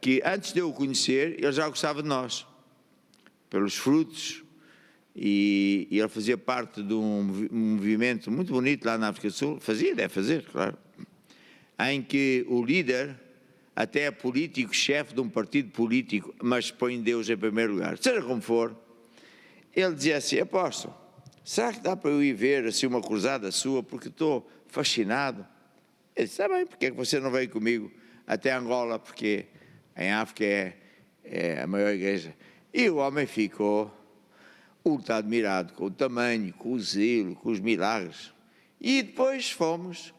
que antes de eu o conhecer, ele já gostava de nós, pelos frutos, e ele fazia parte de um movimento muito bonito lá na África do Sul, deve fazer, claro, em que o líder até é político, chefe de um partido político, mas põe Deus em primeiro lugar. Seja como for, ele dizia assim: apóstolo, será que dá para eu ir ver assim uma cruzada sua, porque estou fascinado? Ele disse: está bem, porque é que você não veio comigo até Angola, porque em África é a maior igreja. E o homem ficou ultra admirado com o tamanho, com o zelo, com os milagres. E depois fomos,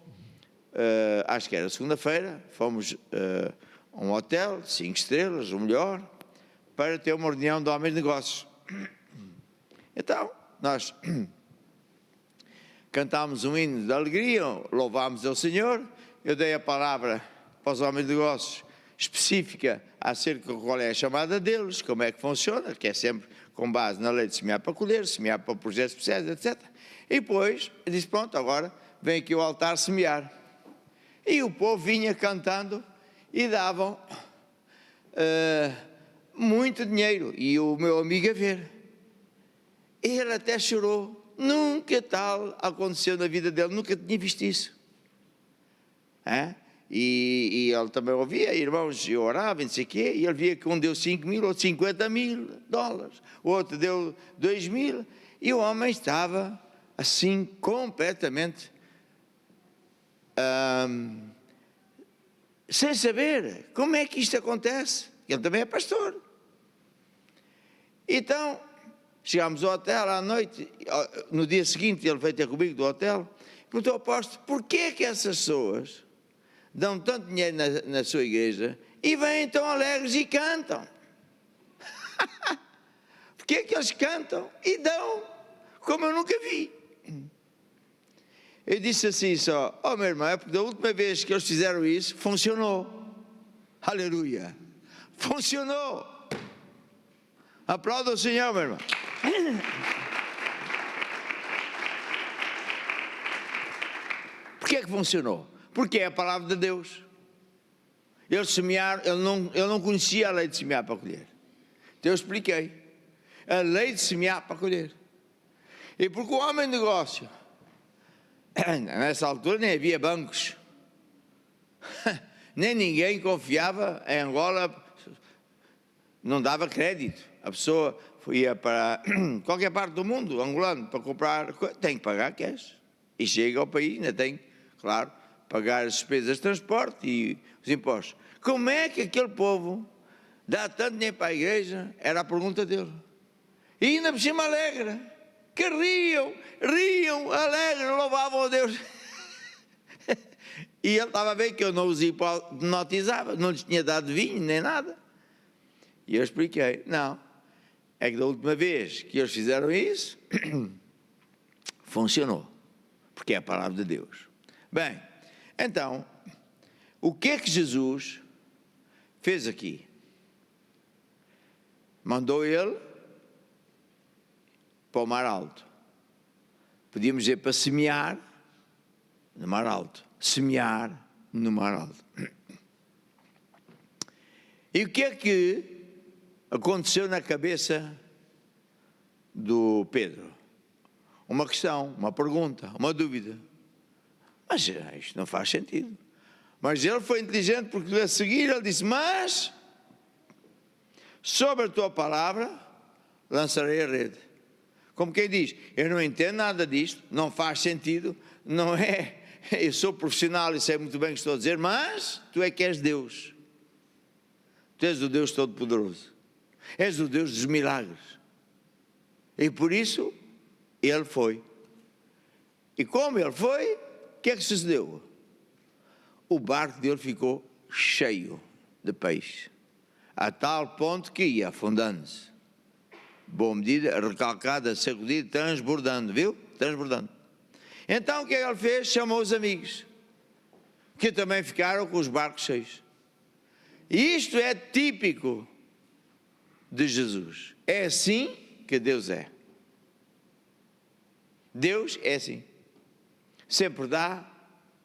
acho que era segunda-feira, fomos a um hotel, 5 estrelas, o melhor, para ter uma reunião de homens de negócios. Então, nós cantámos um hino de alegria, louvámos ao Senhor. Eu dei a palavra para os homens de negócios específica acerca de qual é a chamada deles, como é que funciona, que é sempre com base na lei de semear para colher, semear para projetos especiais, etc. E depois eu disse, pronto, agora vem aqui o altar semear. E o povo vinha cantando e davam muito dinheiro. E o meu amigo a ver, ele até chorou. Nunca tal aconteceu na vida dele, nunca tinha visto isso. E ele também ouvia, irmãos, eu orava, não sei o quê, e ele via que um deu 5 mil, outro 50 mil dólares, o outro deu 2 mil, e o homem estava assim completamente sem saber como é que isto acontece. Ele também é pastor. Então, chegámos ao hotel à noite, no dia seguinte ele veio ter comigo do hotel, e perguntou ao apóstolo, porquê é que essas pessoas dão tanto dinheiro na sua igreja e vêm tão alegres e cantam? Porquê é que eles cantam e dão como eu nunca vi? Eu disse assim só, meu irmão, é porque da última vez que eles fizeram isso, funcionou. Aleluia! Funcionou! Aplauda o Senhor, meu irmão. Por que é que funcionou? Porque é a palavra de Deus. Eles semearam, eu não conhecia a lei de semear para colher. Então eu expliquei. A lei de semear para colher. E porque o homem de negócio, nessa altura nem havia bancos, nem ninguém confiava em Angola, não dava crédito. A pessoa ia para qualquer parte do mundo, angolano, para comprar, tem que pagar cash. E chega ao país, ainda tem, claro, pagar as despesas de transporte e os impostos. Como é que aquele povo dá tanto dinheiro para a igreja? Era a pergunta dele. E ainda por cima alegre, que riam, alegre, louvavam a Deus. E ele estava a ver que eu não os hipnotizava, não lhes tinha dado vinho nem nada. E eu expliquei, não, é que da última vez que eles fizeram isso, funcionou, porque é a palavra de Deus. Bem, então, o que é que Jesus fez aqui? Mandou ele para o Mar Alto. Podíamos dizer para semear no Mar Alto. Semear no Mar Alto. E o que é que aconteceu na cabeça do Pedro? Uma questão, uma pergunta, uma dúvida. Mas isto não faz sentido. Mas ele foi inteligente porque a seguir ele disse, mas sobre a tua palavra lançarei a rede. Como quem diz, eu não entendo nada disto, não faz sentido, não é, eu sou profissional e sei muito bem o que estou a dizer, mas tu é que és Deus. Tu és o Deus Todo-Poderoso. És o Deus dos milagres. E por isso, ele foi. E como ele foi, o que é que sucedeu? O barco dele ficou cheio de peixe, a tal ponto que ia afundando-se. Boa medida, recalcada, sacudida, transbordando, viu? Transbordando. Então o que é que ele fez? Chamou os amigos, que também ficaram com os barcos cheios. E isto é típico de Jesus. É assim que Deus é. Deus é assim. Sempre dá,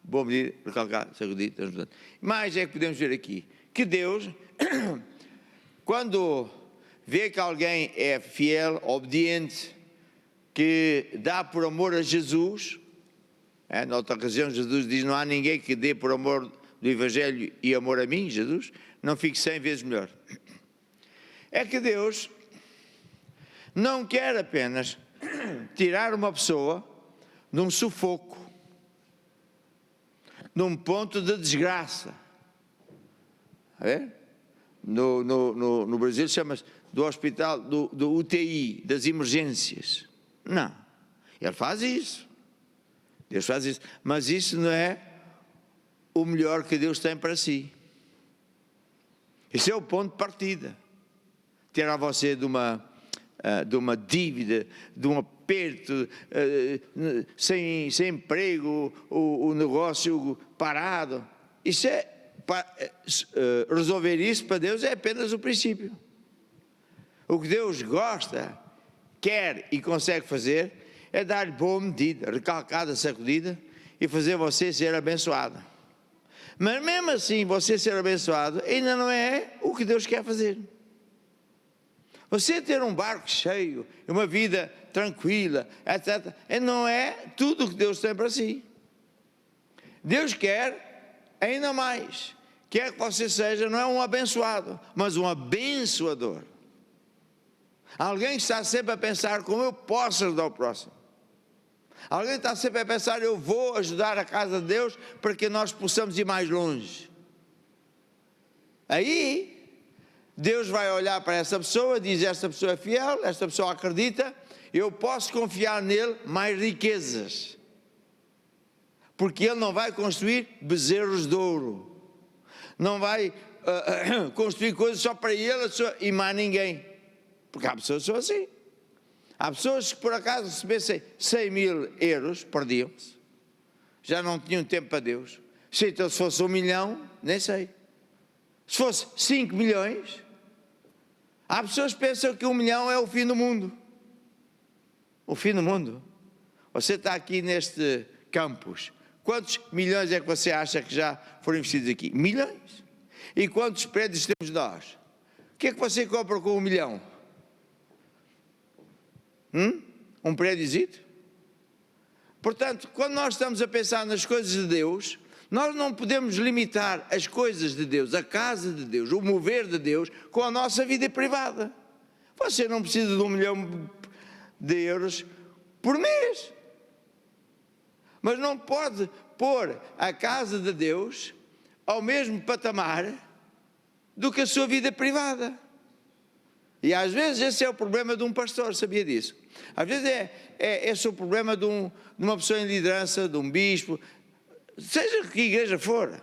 boa medida, recalcada, sacudida, transbordando. Mais é que podemos ver aqui, que Deus, quando vê que alguém é fiel, obediente, que dá por amor a Jesus, noutra ocasião Jesus diz, não há ninguém que dê por amor do Evangelho e amor a mim, Jesus, não fique 100 vezes melhor. É que Deus não quer apenas tirar uma pessoa de um sufoco, de um ponto de desgraça. No Brasil chama-se do hospital, do UTI, das emergências. Não, ele faz isso. Deus faz isso. Mas isso não é o melhor que Deus tem para si. Esse é o ponto de partida. Tirar você de uma dívida, de uma aperto, sem emprego, o negócio parado. Resolver isso para Deus é apenas o princípio. O que Deus gosta, quer e consegue fazer é dar-lhe boa medida, recalcada, sacudida, e fazer você ser abençoado. Mas mesmo assim, você ser abençoado ainda não é o que Deus quer fazer. Você ter um barco cheio, uma vida tranquila, etc., não é tudo o que Deus tem para si. Deus quer ainda mais. Quer que você seja, não é um abençoado, mas um abençoador. Alguém que está sempre a pensar como eu posso ajudar o próximo. Alguém que está sempre a pensar, eu vou ajudar a casa de Deus para que nós possamos ir mais longe. Aí, Deus vai olhar para essa pessoa, diz: esta pessoa é fiel, esta pessoa acredita, eu posso confiar nele mais riquezas. Porque ele não vai construir bezerros de ouro. Não vai construir coisas só para ele e mais ninguém. Porque há pessoas que são assim. Há pessoas que por acaso recebessem 100 mil euros, perdiam-se. Já não tinham tempo para Deus. Então, se fosse 1 milhão, nem sei. Se fosse 5 milhões, há pessoas que pensam que 1 milhão é o fim do mundo. O fim do mundo. Você está aqui neste campus. Quantos milhões é que você acha que já foram investidos aqui? Milhões. E quantos prédios temos nós? O que é que você compra com 1 milhão? Um prédiozito? Portanto, quando nós estamos a pensar nas coisas de Deus, nós não podemos limitar as coisas de Deus, a casa de Deus, o mover de Deus, com a nossa vida privada. Você não precisa de 1 milhão de euros por mês. Mas não pode pôr a casa de Deus ao mesmo patamar do que a sua vida privada. E às vezes esse é o problema de um pastor, sabia disso? Às vezes esse é o problema de uma pessoa em liderança, de um bispo, seja que igreja for.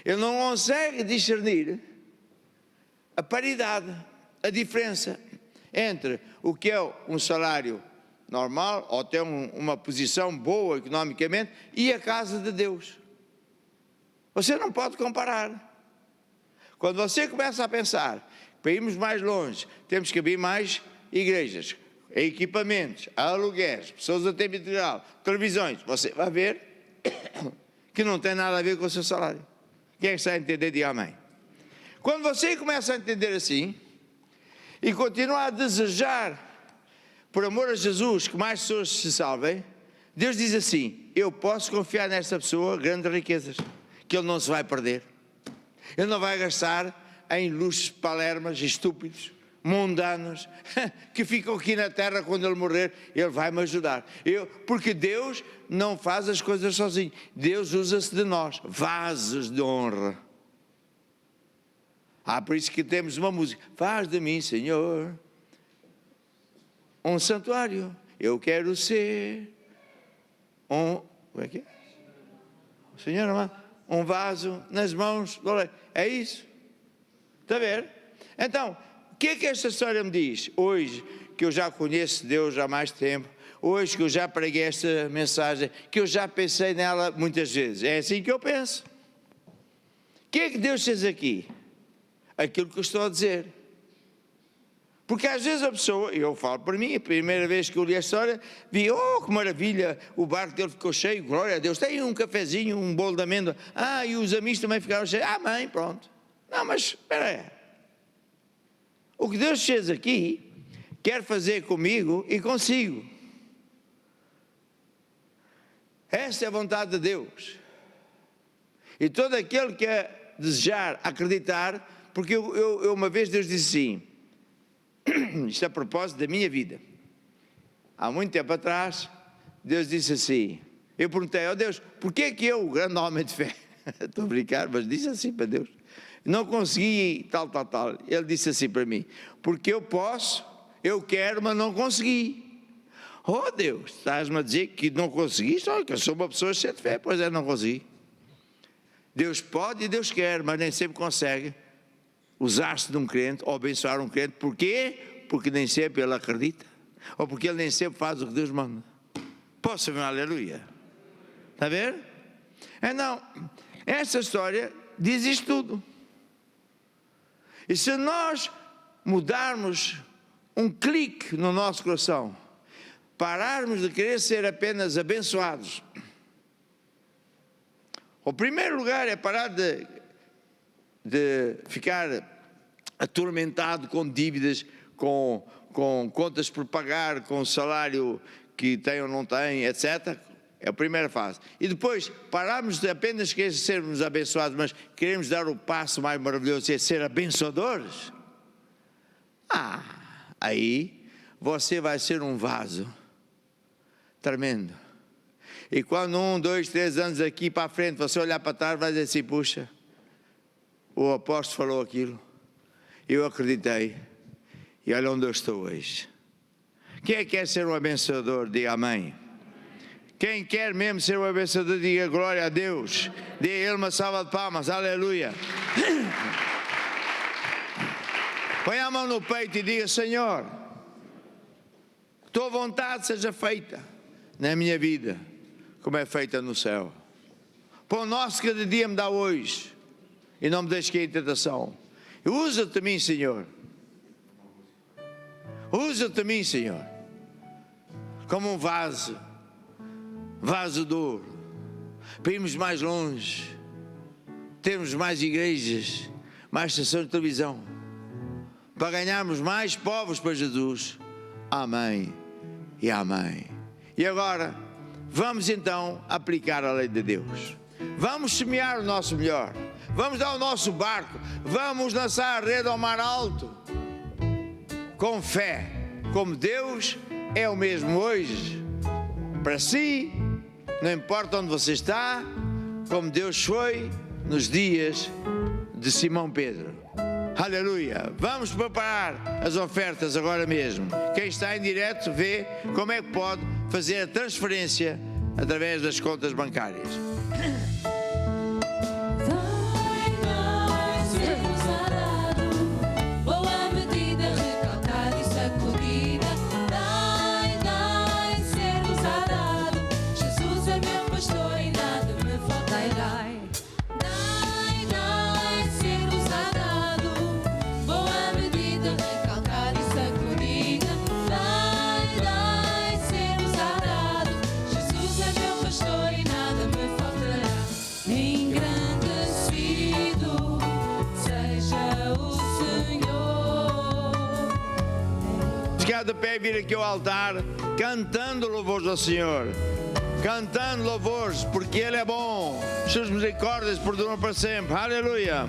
Ele não consegue discernir a paridade, a diferença entre o que é um salário normal, ou até uma posição boa economicamente, e a casa de Deus. Você não pode comparar. Quando você começa a pensar, para irmos mais longe, temos que abrir mais igrejas, equipamentos, aluguéis, pessoas a tempo integral, televisões, você vai ver que não tem nada a ver com o seu salário. Quem é que está a entender? Diga amém. Quando você começa a entender assim, e continua a desejar, por amor a Jesus, que mais pessoas se salvem, Deus diz assim: eu posso confiar nesta pessoa grandes riquezas, que ele não se vai perder. Ele não vai gastar em luxos palermas estúpidos, mundanos, que ficam aqui na terra. Quando ele morrer, ele vai me ajudar. Porque Deus não faz as coisas sozinho. Deus usa-se de nós, vasos de honra. Por isso que temos uma música: faz de mim, Senhor, um santuário. Eu quero ser como é que é? Senhor amado, um vaso nas mãos do Rei. É isso. Está a ver? Então, o que é que esta história me diz? Hoje, que eu já conheço Deus há mais tempo, hoje que eu já preguei esta mensagem, que eu já pensei nela muitas vezes. É assim que eu penso. O que é que Deus fez aqui? Aquilo que eu estou a dizer. Porque às vezes a pessoa, eu falo para mim, a primeira vez que eu li a história, vi: oh, que maravilha, o barco dele ficou cheio, glória a Deus, tem um cafezinho, um bolo de amêndoa, e os amigos também ficaram cheios, mãe, pronto. Não, mas espera aí. O que Deus fez aqui, quer fazer comigo e consigo. Esta é a vontade de Deus. E todo aquele que desejar acreditar, porque eu uma vez Deus disse assim, isto é a propósito da minha vida. Há muito tempo atrás, Deus disse assim, eu perguntei: Deus, porquê é que eu, o grande homem de fé, estou a brincar, mas disse assim para Deus, não consegui tal. Ele disse assim para mim: porque eu posso, eu quero, mas não consegui. Oh Deus, estás-me a dizer que não conseguiste? Olha, que eu sou uma pessoa cheia de fé. Pois é, não consegui. Deus pode e Deus quer, mas nem sempre consegue usar-se de um crente ou abençoar um crente. Porquê? Porque nem sempre ele acredita. ou porque ele nem sempre faz o que Deus manda. Posso ouvir um aleluia? Está a ver? Então, esta história diz isto tudo. E se nós mudarmos um clique no nosso coração, pararmos de querer ser apenas abençoados, o primeiro lugar é parar de ficar atormentado com dívidas, com contas por pagar, com salário que tem ou não tem, etc. É a primeira fase. E depois pararmos de apenas querer sermos abençoados, mas queremos dar o passo mais maravilhoso, é ser abençoadores. Aí você vai ser um vaso tremendo. E quando 1, 2, 3 anos aqui para a frente, você olhar para trás, vai dizer assim, puxa, o apóstolo falou aquilo, eu acreditei, e olha onde eu estou hoje. Quem é que quer ser um abençoador? Diga amém. Quem quer mesmo ser um abençoador, diga glória a Deus. Dê a Ele uma salva de palmas, aleluia. Põe a mão no peito e diga, Senhor, tua vontade seja feita na minha vida, como é feita no céu. Pão nosso cada dia me dá hoje, e não me deixes cair em tentação. Usa-te a mim, Senhor. Usa-te a mim, Senhor, como um vaso de ouro, para irmos mais longe, termos mais igrejas, mais estações de televisão, para ganharmos mais povos para Jesus. Amém e amém. E agora, vamos então aplicar a lei de Deus. Vamos semear o nosso melhor. Vamos dar o nosso barco. Vamos lançar a rede ao mar alto. Com fé, como Deus é o mesmo hoje, para si, não importa onde você está, como Deus foi nos dias de Simão Pedro. Aleluia! Vamos preparar as ofertas agora mesmo. Quem está em direto vê como é que pode fazer a transferência através das contas bancárias. De pé, vir aqui ao altar, cantando louvores ao Senhor, cantando louvores, porque Ele é bom, suas misericórdias perduram para sempre. Aleluia.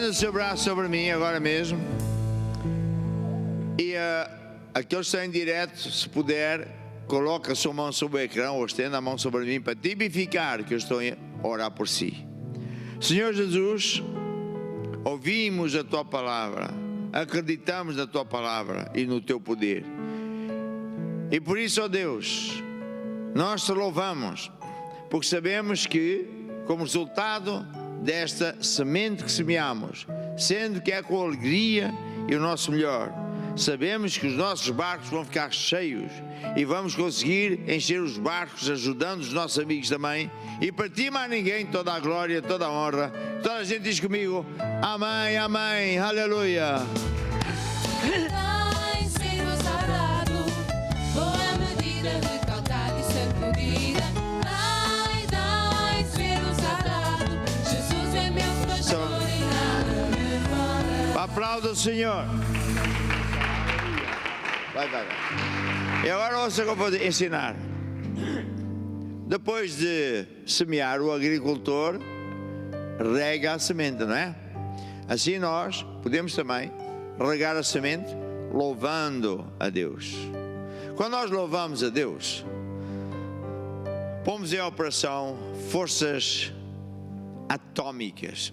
O seu braço sobre mim agora mesmo, e aqueles que estão em direto, se puder, coloque a sua mão sobre o ecrã ou estenda a mão sobre mim para tipificar que eu estou a orar por si. Senhor Jesus, ouvimos a tua palavra, acreditamos na tua palavra e no teu poder, e por isso, ó Deus, nós te louvamos, porque sabemos que, como resultado desta semente que semeamos, sendo que é com alegria e o nosso melhor, Sabemos que os nossos barcos vão ficar cheios e vamos conseguir encher os barcos ajudando os nossos amigos também. E para ti mais ninguém, toda a glória, toda a honra. Toda a gente diz comigo, amém, amém, aleluia.
Dai ser o sagrado, boa medida, recalcada e sacudida. Dai ser o sagrado, Jesus é meu pastor e nada me falta.
Aplauda o Senhor. Vai. E agora ouça o que eu vou ensinar. Depois de semear, o agricultor rega a semente, não é? Assim nós podemos também regar a semente louvando a Deus. Quando nós louvamos a Deus, pomos em operação forças atômicas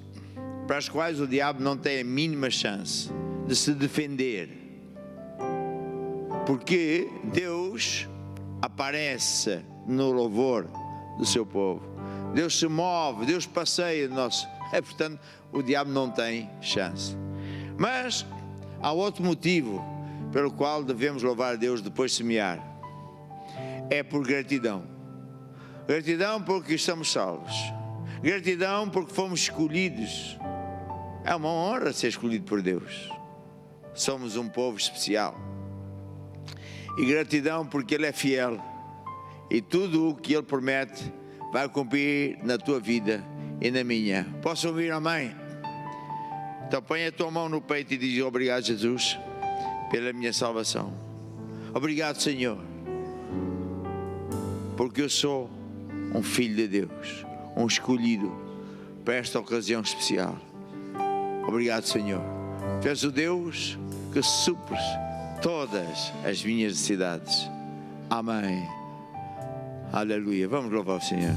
para as quais o diabo não tem a mínima chance de se defender. Porque Deus aparece no louvor do seu povo. Deus se move, Deus passeia no nosso. Portanto, o diabo não tem chance. Mas há outro motivo pelo qual devemos louvar a Deus depois de semear. É por gratidão. Gratidão porque estamos salvos. Gratidão porque fomos escolhidos. É uma honra ser escolhido por Deus. Somos um povo especial. E gratidão porque Ele é fiel. E tudo o que Ele promete vai cumprir na tua vida e na minha. Posso ouvir amém? Então põe a tua mão no peito e diz obrigado, Jesus, pela minha salvação. Obrigado, Senhor, porque eu sou um filho de Deus, um escolhido para esta ocasião especial. Obrigado, Senhor. Tu és o Deus que supres todas as minhas necessidades. Amém. Aleluia. Vamos louvar o Senhor.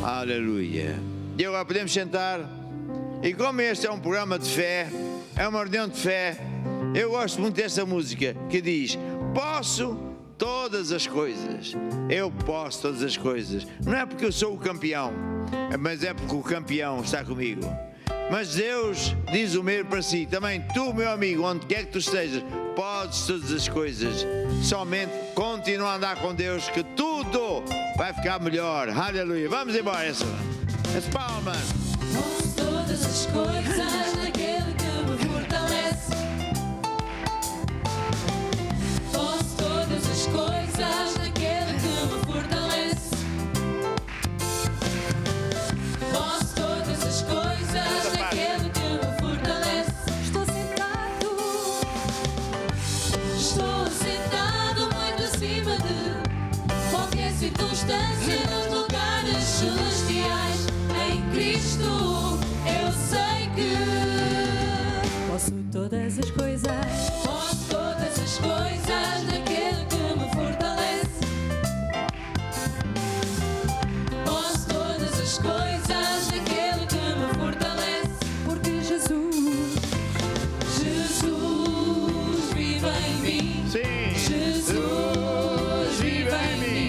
Aleluia. E agora podemos sentar. E como este é um programa de fé, é uma reunião de fé, eu gosto muito desta música que diz: posso todas as coisas. Eu posso todas as coisas. Não é porque eu sou o campeão, mas é porque o campeão está comigo. Mas Deus diz o mesmo para si. Também tu, meu amigo, onde quer que tu estejas, podes todas as coisas. Somente continua a andar com Deus, que tudo vai ficar melhor. Aleluia. Vamos embora, essa palma.
Posso todas as coisas naquele que me fortalece. Posso todas as coisas naquele que me fortalece. Posso todas as coisas naquele que me fortalece. Estou sentado muito acima de qualquer circunstância nos lugares celestiais. Em Cristo eu sei que posso todas as coisas. Posso todas as coisas naquele que me fortalece. Posso todas as coisas naquele que me fortalece. Porque Jesus vive em mim.
Sim.
Jesus vive em mim.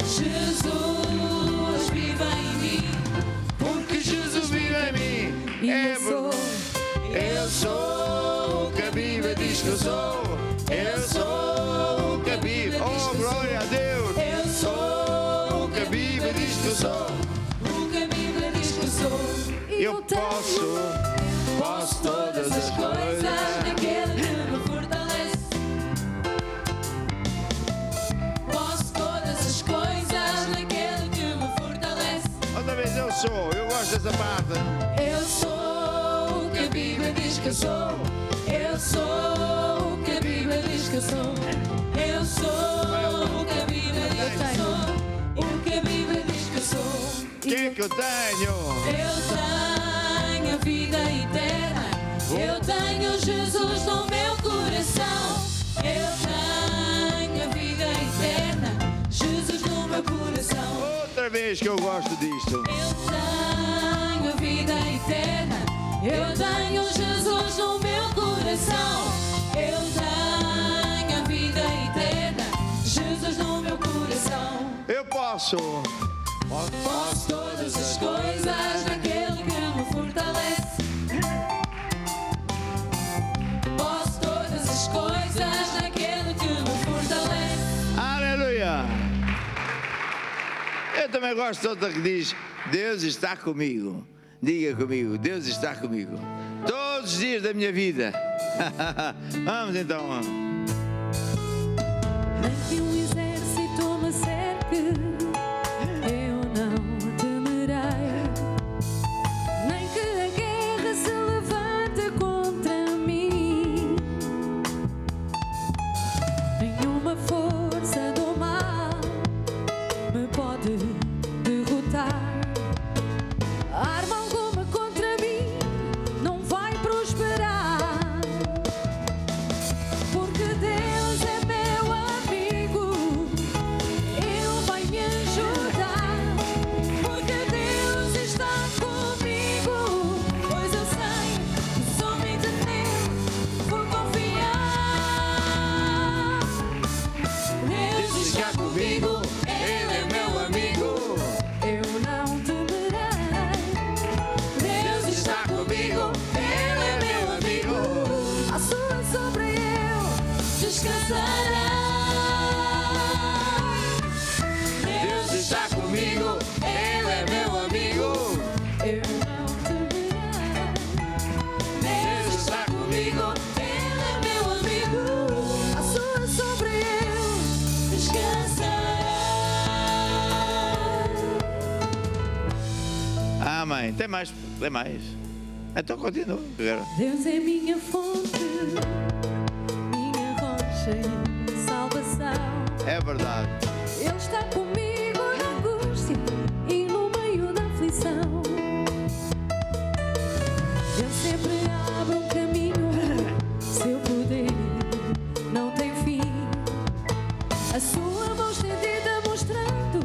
Jesus vive em mim.
Porque Jesus vive em mim. Eu sou o que a Bíblia diz que eu sou. Eu sou o que a Bíblia. Oh, glória a Deus.
Eu sou
O que a Bíblia diz que eu sou.
o que a Bíblia diz que eu sou.
Eu posso todas as coisas.
naquele que me fortalece. Posso todas as coisas naquele que me fortalece.
Outra vez eu sou. Eu gosto gosto dessa parte.
Eu sou o que a Bíblia diz que eu sou. Eu sou o que a Bíblia diz que eu sou. Eu sou o que a Bíblia diz que eu sou. O que a Bíblia diz que eu sou.
O que é que eu tenho?
Eu tenho a vida eterna. Eu tenho Jesus no meu coração. Eu tenho a vida eterna. Jesus no meu coração.
Outra vez que eu gosto disto.
Eu tenho a vida eterna. Eu tenho Jesus no meu coração. Eu tenho a vida eterna. Jesus no meu coração.
Eu posso.
Posso todas as coisas naquele que me fortalece. Posso todas as coisas naquele que me fortalece.
Aleluia. Eu também gosto de outra que diz: Deus está comigo. Diga comigo: Deus está comigo todos os dias da minha vida. Vamos então.
Nem que um exército me cerque, eu não temerei. Nem que a guerra se levante contra mim. Nenhuma força do mal me pode derrotar. Arma alguma contra mim não vai prosperar. Porque Deus é meu amigo, Ele vai me ajudar. Porque Deus está comigo, pois eu sei que somente nele vou confiar. Deus está comigo, Ele é meu amigo, eu não temerei. Deus está comigo, Ele é meu amigo, a sua sombra eu descansarei. Deus está comigo, Ele é meu amigo, eu não temerei. Deus está comigo, Ele é meu amigo, a sua sombra eu descansarei.
Amém. Tem mais? Tem mais? Então continua. Agora.
Deus é minha fonte, minha rocha e salvação.
É verdade.
Ele está comigo na angústia e no meio da aflição. Ele sempre abre um caminho, seu poder não tem fim. A sua mão estendida mostrando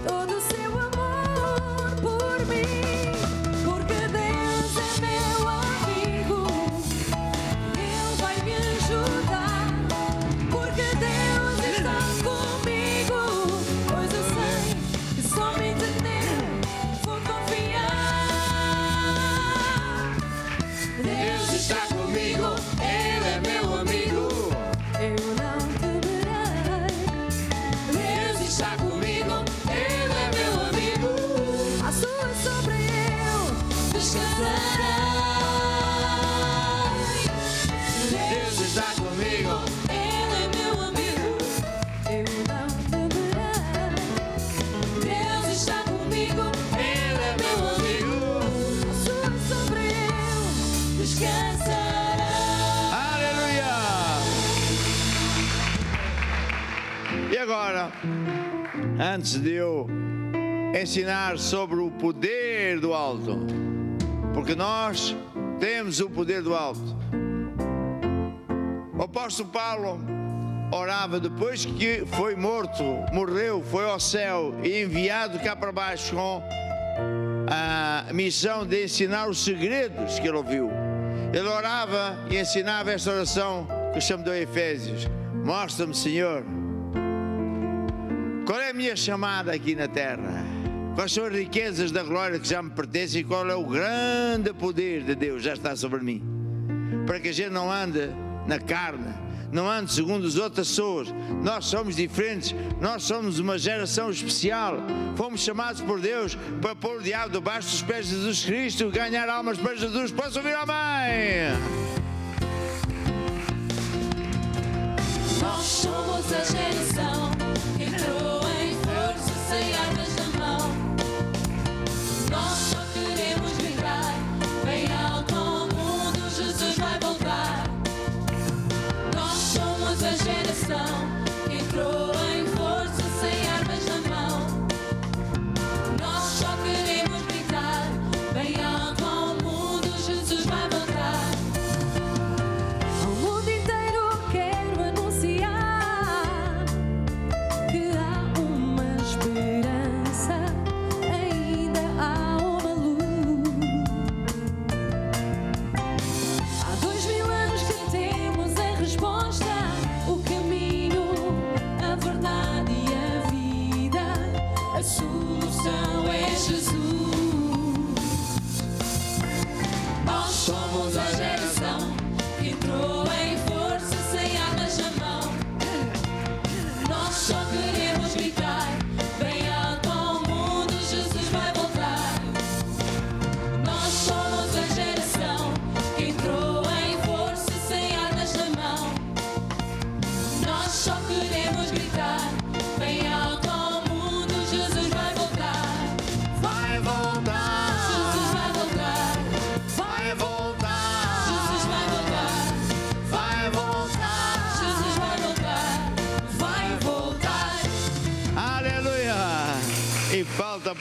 todo o seu amor por mim. Porque Deus é meu amigo, Ele vai me ajudar. Porque Deus está comigo, pois eu sei que somente nele vou confiar. Deus está comigo, Ele é meu amigo, eu não temerei. Deus está comigo, Ele é meu amigo, a sua sombra eu descansarei. Deus está comigo, Ele é meu amigo, eu não temerei. Deus está comigo, Ele é meu amigo, a sua sombra eu descansarei.
Aleluia. E agora, antes de eu ensinar sobre o poder do alto, porque nós temos o poder do alto. O apóstolo Paulo orava depois que foi morto, morreu, foi ao céu e enviado cá para baixo com a missão de ensinar os segredos que ele ouviu. Ele orava e ensinava esta oração que eu chamo de Efésios: mostra-me, Senhor, qual é a minha chamada aqui na terra, quais são as riquezas da glória que já me pertencem e qual é o grande poder de Deus já está sobre mim, para que a gente não ande na carne, não ande segundo as outras pessoas. Nós somos diferentes, nós somos uma geração especial, fomos chamados por Deus para pôr o diabo debaixo dos pés de Jesus Cristo, ganhar almas para Jesus. Posso ouvir amém?
Nós somos a geração que entrou em força sem armas na mão. Nós só queremos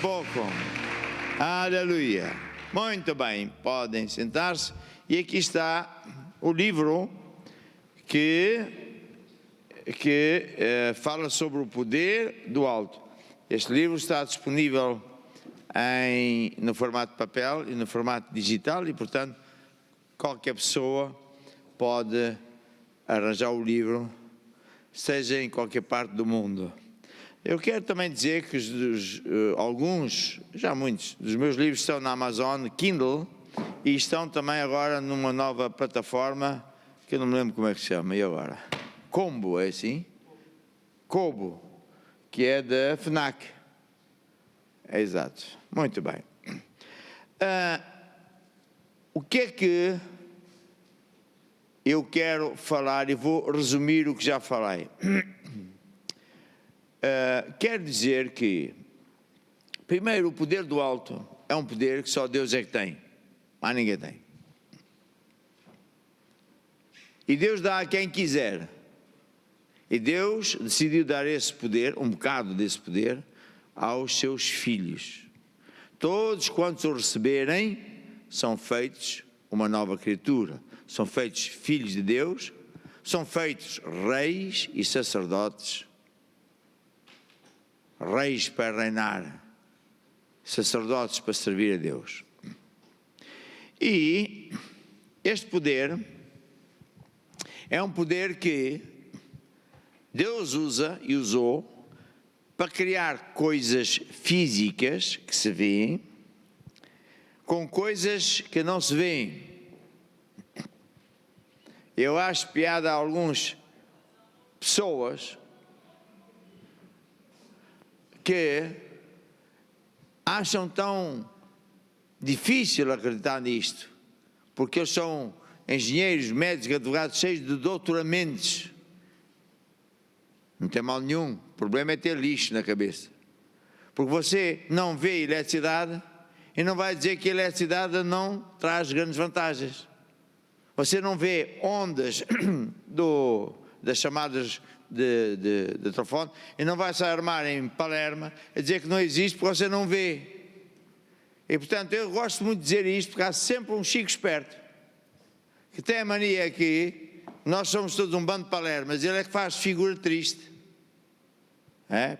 pouco. Aleluia. Muito bem, podem sentar-se. E aqui está o livro que fala sobre o poder do alto. Este livro está disponível no formato de papel e no formato digital e, portanto, qualquer pessoa pode arranjar o livro, seja em qualquer parte do mundo. Eu quero também dizer que alguns, já muitos, dos meus livros estão na Amazon Kindle e estão também agora numa nova plataforma, que eu não me lembro como é que se chama, e agora? Kobo, é assim? Kobo, que é da FNAC. É exato. Muito bem. O que é que eu quero falar e vou resumir o que já falei. Quer dizer que, primeiro, o poder do alto é um poder que só Deus é que tem, mais ninguém tem. E Deus dá a quem quiser. E Deus decidiu dar esse poder, um bocado desse poder, aos seus filhos. Todos quantos o receberem são feitos uma nova criatura, são feitos filhos de Deus, são feitos reis e sacerdotes. Reis para reinar, sacerdotes para servir a Deus. E este poder é um poder que Deus usa e usou para criar coisas físicas que se veem com coisas que não se veem. Eu acho piada a algumas pessoas que acham tão difícil acreditar nisto, porque eles são engenheiros, médicos, advogados, cheios de doutoramentos. Não tem mal nenhum, o problema é ter lixo na cabeça. Porque você não vê eletricidade e não vai dizer que a eletricidade não traz grandes vantagens. Você não vê ondas das chamadas de telefone e não vai se armar em Palermo a dizer que não existe porque você não vê. E portanto eu gosto muito de dizer isto porque há sempre um chico esperto que tem a mania aqui, nós somos todos um bando de Palermo, mas ele é que faz figura triste.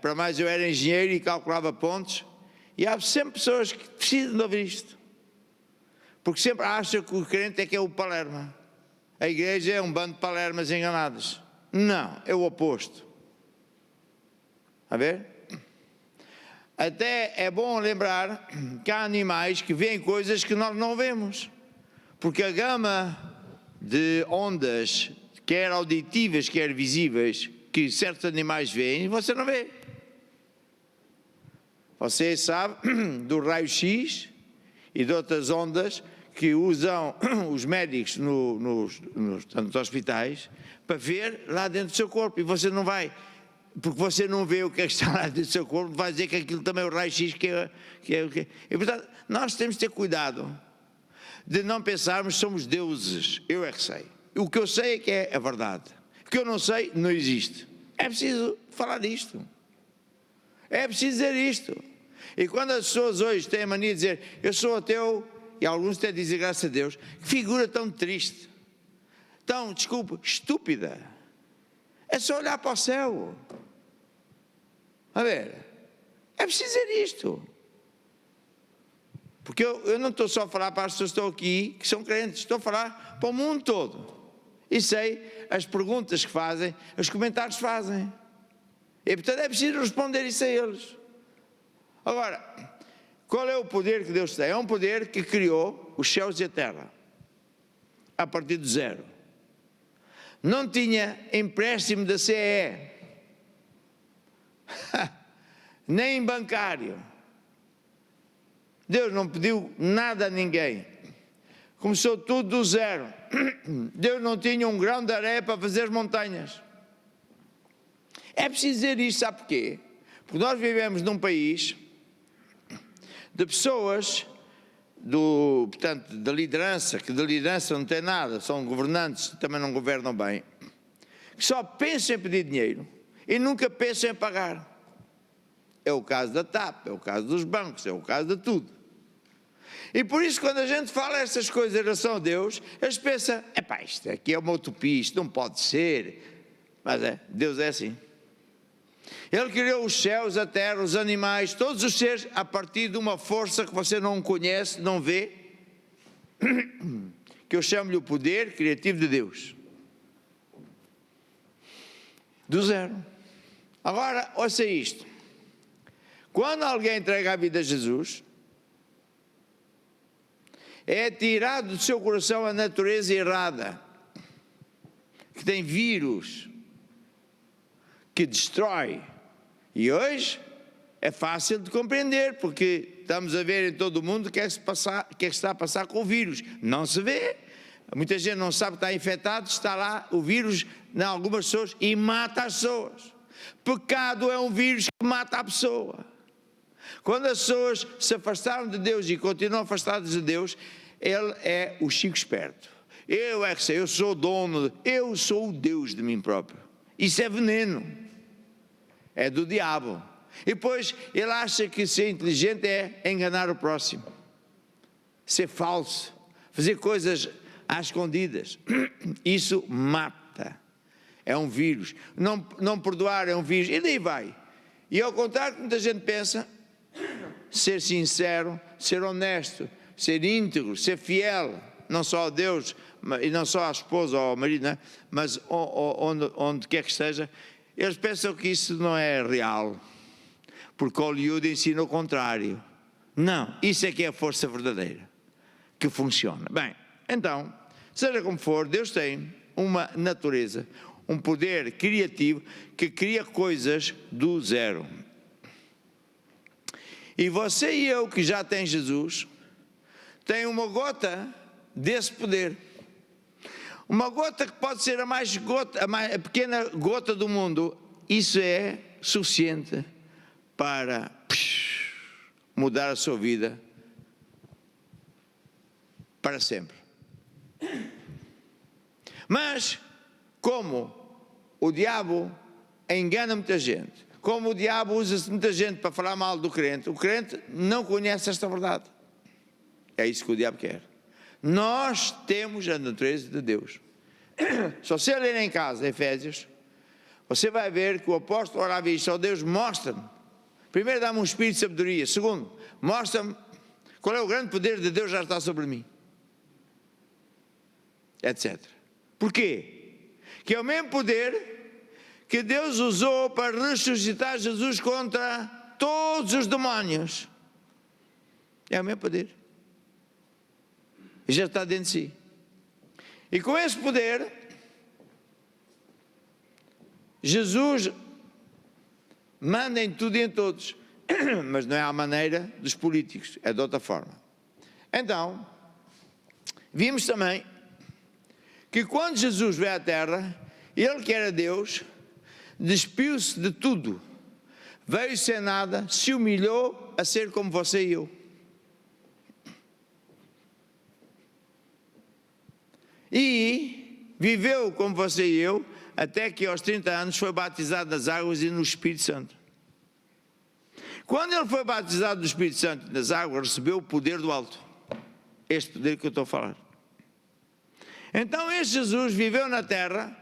Para mais eu era engenheiro e calculava pontos e há sempre pessoas que precisam de ouvir isto porque sempre acham que o crente é que é o Palermo, a igreja é um bando de Palermas enganados. Não, é o oposto. A ver? Até é bom lembrar que há animais que veem coisas que nós não vemos. Porque a gama de ondas, quer auditivas, quer visíveis, que certos animais veem, você não vê. Você sabe do raio-x e de outras ondas que usam os médicos nos hospitais para ver lá dentro do seu corpo, e você não vai, porque você não vê o que é que está lá dentro do seu corpo, vai dizer que aquilo também é o raio-x que é o que é. E portanto, nós temos de ter cuidado de não pensarmos que somos deuses. Eu é que sei. O que eu sei é que é a verdade. O que eu não sei, não existe. É preciso falar disto. É preciso dizer isto. E quando as pessoas hoje têm a mania de dizer eu sou ateu, e alguns até dizem graças a Deus, que figura tão triste, tão, desculpe, estúpida. É só olhar para o céu. A ver, é preciso dizer isto. Porque eu não estou só a falar para as pessoas que estão aqui, que são crentes, estou a falar para o mundo todo. E sei as perguntas que fazem, os comentários que fazem. E portanto é preciso responder isso a eles. Agora, qual é o poder que Deus tem? É um poder que criou os céus e a terra, a partir do zero. Não tinha empréstimo da CE, nem bancário. Deus não pediu nada a ninguém. Começou tudo do zero. Deus não tinha um grão de areia para fazer as montanhas. É preciso dizer isto, sabe porquê? Porque nós vivemos num país de pessoas, portanto, da liderança, que de liderança não tem nada, são governantes que também não governam bem, que só pensam em pedir dinheiro e nunca pensam em pagar. É o caso da TAP, é o caso dos bancos, é o caso de tudo. E por isso, quando a gente fala estas coisas em relação a Deus, eles pensam, epá, isto aqui é uma utopia, isto não pode ser. Mas Deus é assim. Ele criou os céus, a terra, os animais, todos os seres, a partir de uma força que você não conhece, não vê, que eu chamo-lhe o poder criativo de Deus. Do zero. Agora, ouça isto. Quando alguém entrega a vida a Jesus, é tirado do seu coração a natureza errada, que tem vírus, que destrói. E hoje é fácil de compreender, porque estamos a ver em todo o mundo o que é que está a passar com o vírus. Não se vê. Muita gente não sabe que está infectado, está lá o vírus em algumas pessoas e mata as pessoas. Pecado é um vírus que mata a pessoa. Quando as pessoas se afastaram de Deus e continuam afastadas de Deus, ele é o Chico esperto. Eu é que sei, eu sou o dono, eu sou o Deus de mim próprio. Isso é veneno. É do diabo. E depois ele acha que ser inteligente é enganar o próximo. Ser falso. Fazer coisas às escondidas. Isso mata. É um vírus. Não perdoar é um vírus. E daí vai. E ao contrário que muita gente pensa, ser sincero, ser honesto, ser íntegro, ser fiel, não só a Deus, e não só à esposa ou ao marido, né? Mas onde quer que esteja, eles pensam que isso não é real, porque Hollywood ensina o contrário. Não, isso é que é a força verdadeira, que funciona. Bem, então, seja como for, Deus tem uma natureza, um poder criativo que cria coisas do zero. E você e eu, que já tem Jesus, tem uma gota desse poder. Uma gota que pode ser a pequena gota do mundo. Isso é suficiente para mudar a sua vida para sempre. Mas, como o diabo engana muita gente, como o diabo usa muita gente para falar mal do crente, o crente não conhece esta verdade. É isso que o diabo quer. Nós temos a natureza de Deus. Se você ler em casa Efésios, você vai ver que o apóstolo orava isto: ó Deus, mostra-me. Primeiro, dá-me um espírito de sabedoria. Segundo, mostra-me qual é o grande poder de Deus já está sobre mim. Etc. Porquê? Que é o mesmo poder que Deus usou para ressuscitar Jesus contra todos os demónios. É o mesmo poder. E já está dentro de si. E com esse poder, Jesus manda em tudo e em todos. Mas não é à maneira dos políticos, é de outra forma. Então, vimos também que quando Jesus veio à Terra, ele que era Deus, despiu-se de tudo, veio sem nada, se humilhou a ser como você e eu. E viveu como você e eu, até que aos 30 anos foi batizado nas águas e no Espírito Santo. Quando ele foi batizado no Espírito Santo e nas águas, recebeu o poder do alto. Este poder que eu estou a falar. Então este Jesus viveu na terra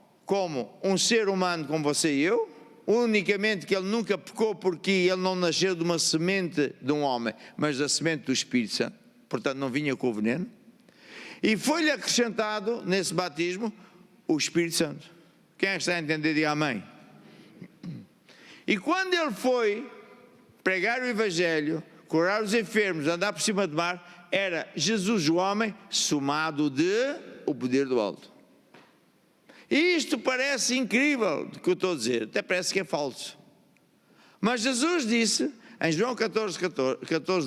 como um ser humano como você e eu, unicamente que ele nunca pecou porque ele não nasceu de uma semente de um homem, mas da semente do Espírito Santo, portanto não vinha com o veneno, e foi-lhe acrescentado nesse batismo o Espírito Santo. Quem é que está a entender? Diga amém. E quando ele foi pregar o Evangelho, curar os enfermos, andar por cima do mar, era Jesus o homem somado de o poder do alto. E isto parece incrível do que eu estou a dizer, até parece que é falso. Mas Jesus disse, em João 14,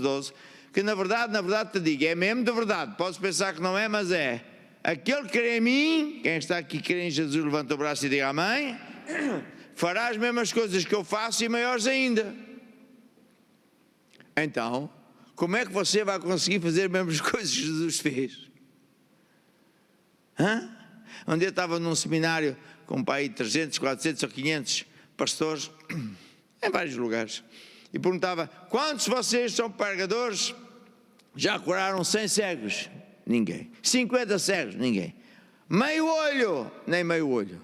12, que na verdade te digo, é mesmo de verdade. Podes pensar que não é, mas é. Aquele que crê em mim, quem está aqui crê em Jesus, levanta o braço e diga amém, fará as mesmas coisas que eu faço e maiores ainda. Então, como é que você vai conseguir fazer as mesmas coisas que Jesus fez? Um dia eu estava num seminário com um pai de 300, 400 ou 500 pastores em vários lugares e perguntava: quantos de vocês são pregadores? Já curaram 100 cegos? Ninguém. 50 cegos? Ninguém. Meio olho? Nem meio olho.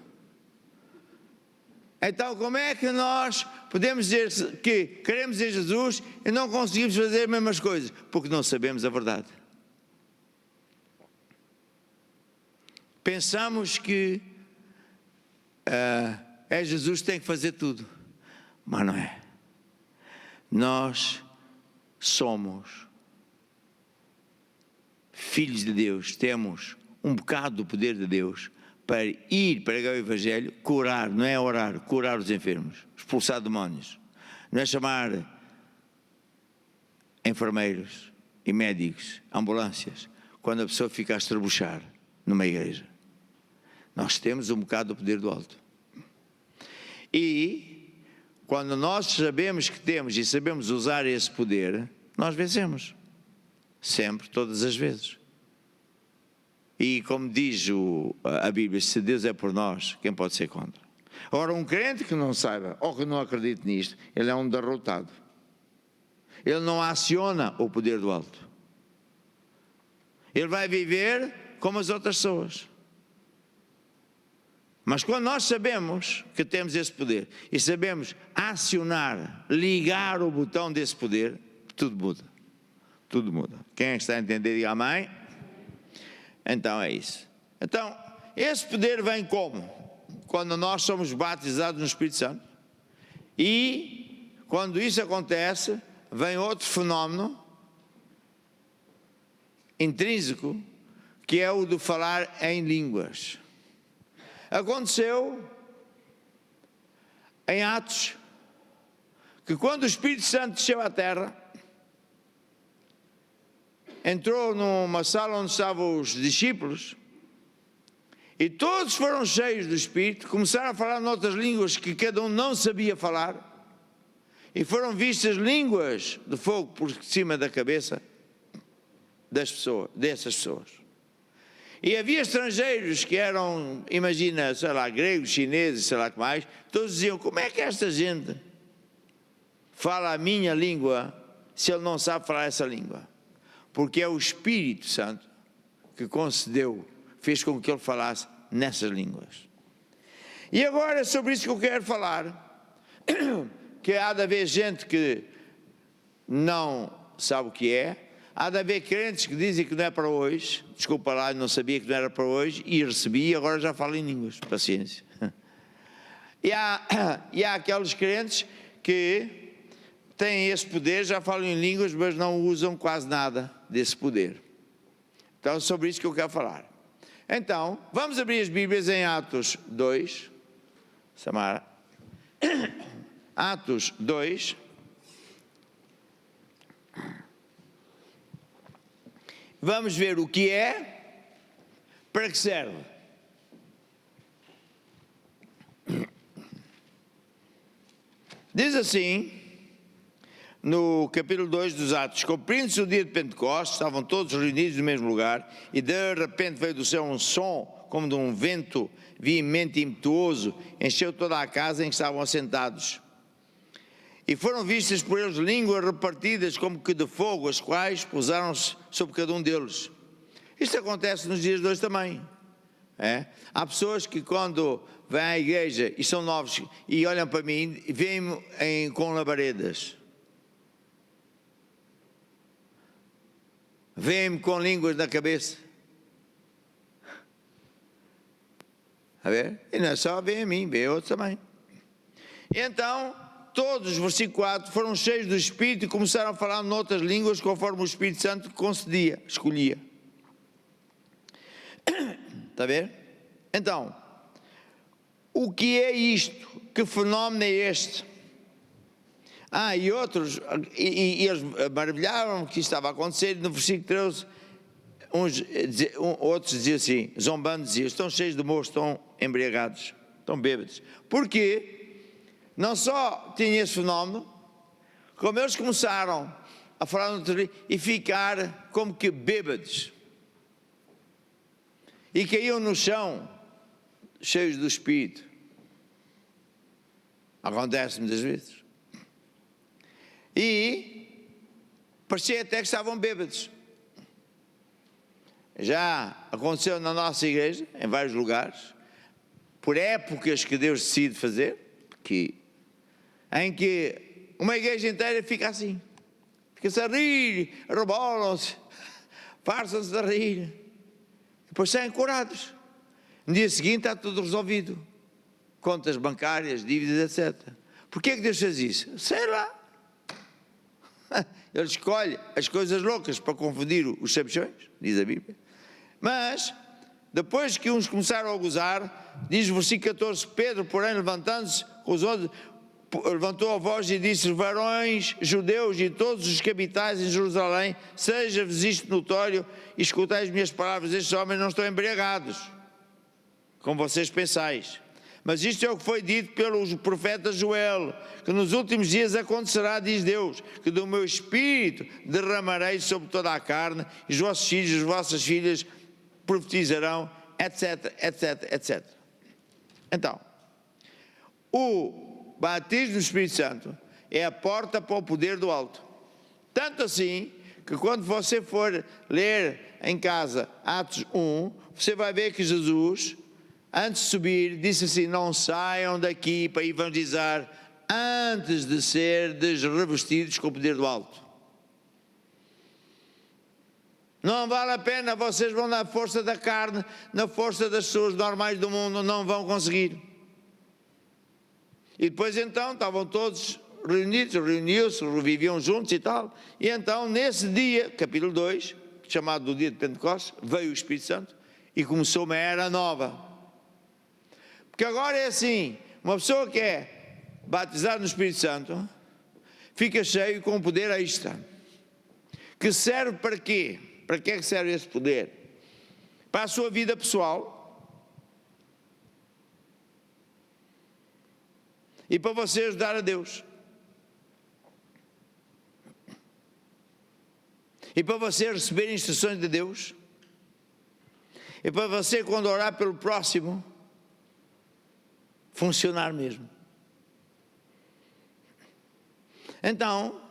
Então, como é que nós podemos dizer que queremos em Jesus e não conseguimos fazer as mesmas coisas? Porque não sabemos a verdade. Pensamos que é Jesus que tem que fazer tudo, mas não é. Nós somos filhos de Deus, temos um bocado do poder de Deus para ir pregar o Evangelho, curar, não é orar, curar os enfermos, expulsar demónios, não é chamar enfermeiros e médicos, ambulâncias, quando a pessoa fica a estrebuchar numa igreja. Nós temos um bocado do poder do alto. E quando nós sabemos que temos e sabemos usar esse poder, nós vencemos. Sempre, todas as vezes. E como diz a Bíblia, se Deus é por nós, quem pode ser contra? Ora, um crente que não saiba, ou que não acredite nisto, ele é um derrotado. Ele não aciona o poder do alto. Ele vai viver como as outras pessoas. Mas quando nós sabemos que temos esse poder e sabemos acionar, ligar o botão desse poder, tudo muda. Tudo muda. Quem é que está a entender? Diga amém. Então é isso. Então, esse poder vem como? Quando nós somos batizados no Espírito Santo. E quando isso acontece, vem outro fenómeno intrínseco, que é o de falar em línguas. Aconteceu em Atos que quando o Espírito Santo desceu à terra, entrou numa sala onde estavam os discípulos e todos foram cheios do Espírito, começaram a falar noutras línguas que cada um não sabia falar e foram vistas línguas de fogo por cima da cabeça dessas pessoas. E havia estrangeiros que eram, imagina, sei lá, gregos, chineses, sei lá o que mais, todos diziam: como é que esta gente fala a minha língua se ele não sabe falar essa língua? Porque é o Espírito Santo que concedeu, fez com que ele falasse nessas línguas. E agora é sobre isso que eu quero falar, que há de haver gente que não sabe o que é, há de haver crentes que dizem que não é para hoje, desculpa lá, eu não sabia que não era para hoje, e recebi, e agora já falo em línguas, paciência. E há aqueles crentes que têm esse poder, já falam em línguas, mas não usam quase nada desse poder. Então é sobre isso que eu quero falar. Então, vamos abrir as Bíblias em Atos 2, Samara. Atos 2. Vamos ver o que é, para que serve. Diz assim, no capítulo 2 dos Atos: cumprindo-se o dia de Pentecostes, estavam todos reunidos no mesmo lugar, e de repente veio do céu um som, como de um vento veemente e impetuoso, encheu toda a casa em que estavam assentados. E foram vistas por eles línguas repartidas como que de fogo, as quais pousaram-se sobre cada um deles. Isto acontece nos dias de hoje também. É? Há pessoas que quando vêm à igreja e são novos e olham para mim e veem-me com labaredas. Veem-me com línguas na cabeça. A ver? E não é só veem a mim, veem outros também. E então, todos, versículo 4, foram cheios do Espírito e começaram a falar noutras línguas conforme o Espírito Santo concedia, escolhia. Está a ver? Então, o que é isto? Que fenómeno é este? E outros, e eles maravilharam que isto estava a acontecer. No versículo 13, outros diziam assim, zombando, diziam: estão cheios de moço, estão embriagados, estão bêbados. Porquê? Não só tinha esse fenómeno, como eles começaram a falar e ficar como que bêbados. E caíam no chão, cheios do Espírito. Acontece muitas vezes. E parecia até que estavam bêbados. Já aconteceu na nossa igreja, em vários lugares, por épocas que Deus decide fazer, em que uma igreja inteira fica assim, fica-se a rir, rebolam-se, fartam-se de rir, depois saem curados. No dia seguinte está tudo resolvido, contas bancárias, dívidas, etc. Porquê que Deus faz isso? Sei lá. Ele escolhe as coisas loucas para confundir os sabichões, diz a Bíblia. Mas, depois que uns começaram a gozar, diz o versículo 14, Pedro, porém, levantando-se com os outros, levantou a voz e disse: varões, judeus e todos os que habitais em Jerusalém, seja-vos isto notório e escutai as minhas palavras, estes homens não estão embriagados, como vocês pensais. Mas isto é o que foi dito pelo profeta Joel, que nos últimos dias acontecerá, diz Deus, que do meu Espírito derramarei sobre toda a carne, e os vossos filhos e as vossas filhas profetizarão, etc, etc, etc. Então, o batismo do Espírito Santo é a porta para o poder do alto. Tanto assim, que quando você for ler em casa Atos 1, você vai ver que Jesus, antes de subir, disse assim: não saiam daqui para evangelizar antes de ser revestidos com o poder do alto. Não vale a pena, vocês vão na força da carne, na força das pessoas normais do mundo, não vão conseguir. E depois então estavam todos reunidos, reuniam-se, viviam juntos e tal. E então nesse dia, capítulo 2, chamado do dia de Pentecostes, veio o Espírito Santo e começou uma era nova. Porque agora é assim, uma pessoa que é batizada no Espírito Santo fica cheio com poder extra. Que serve para quê? Para que é que serve esse poder? Para a sua vida pessoal e para você ajudar a Deus. E para você receber instruções de Deus. E para você, quando orar pelo próximo, funcionar mesmo. Então,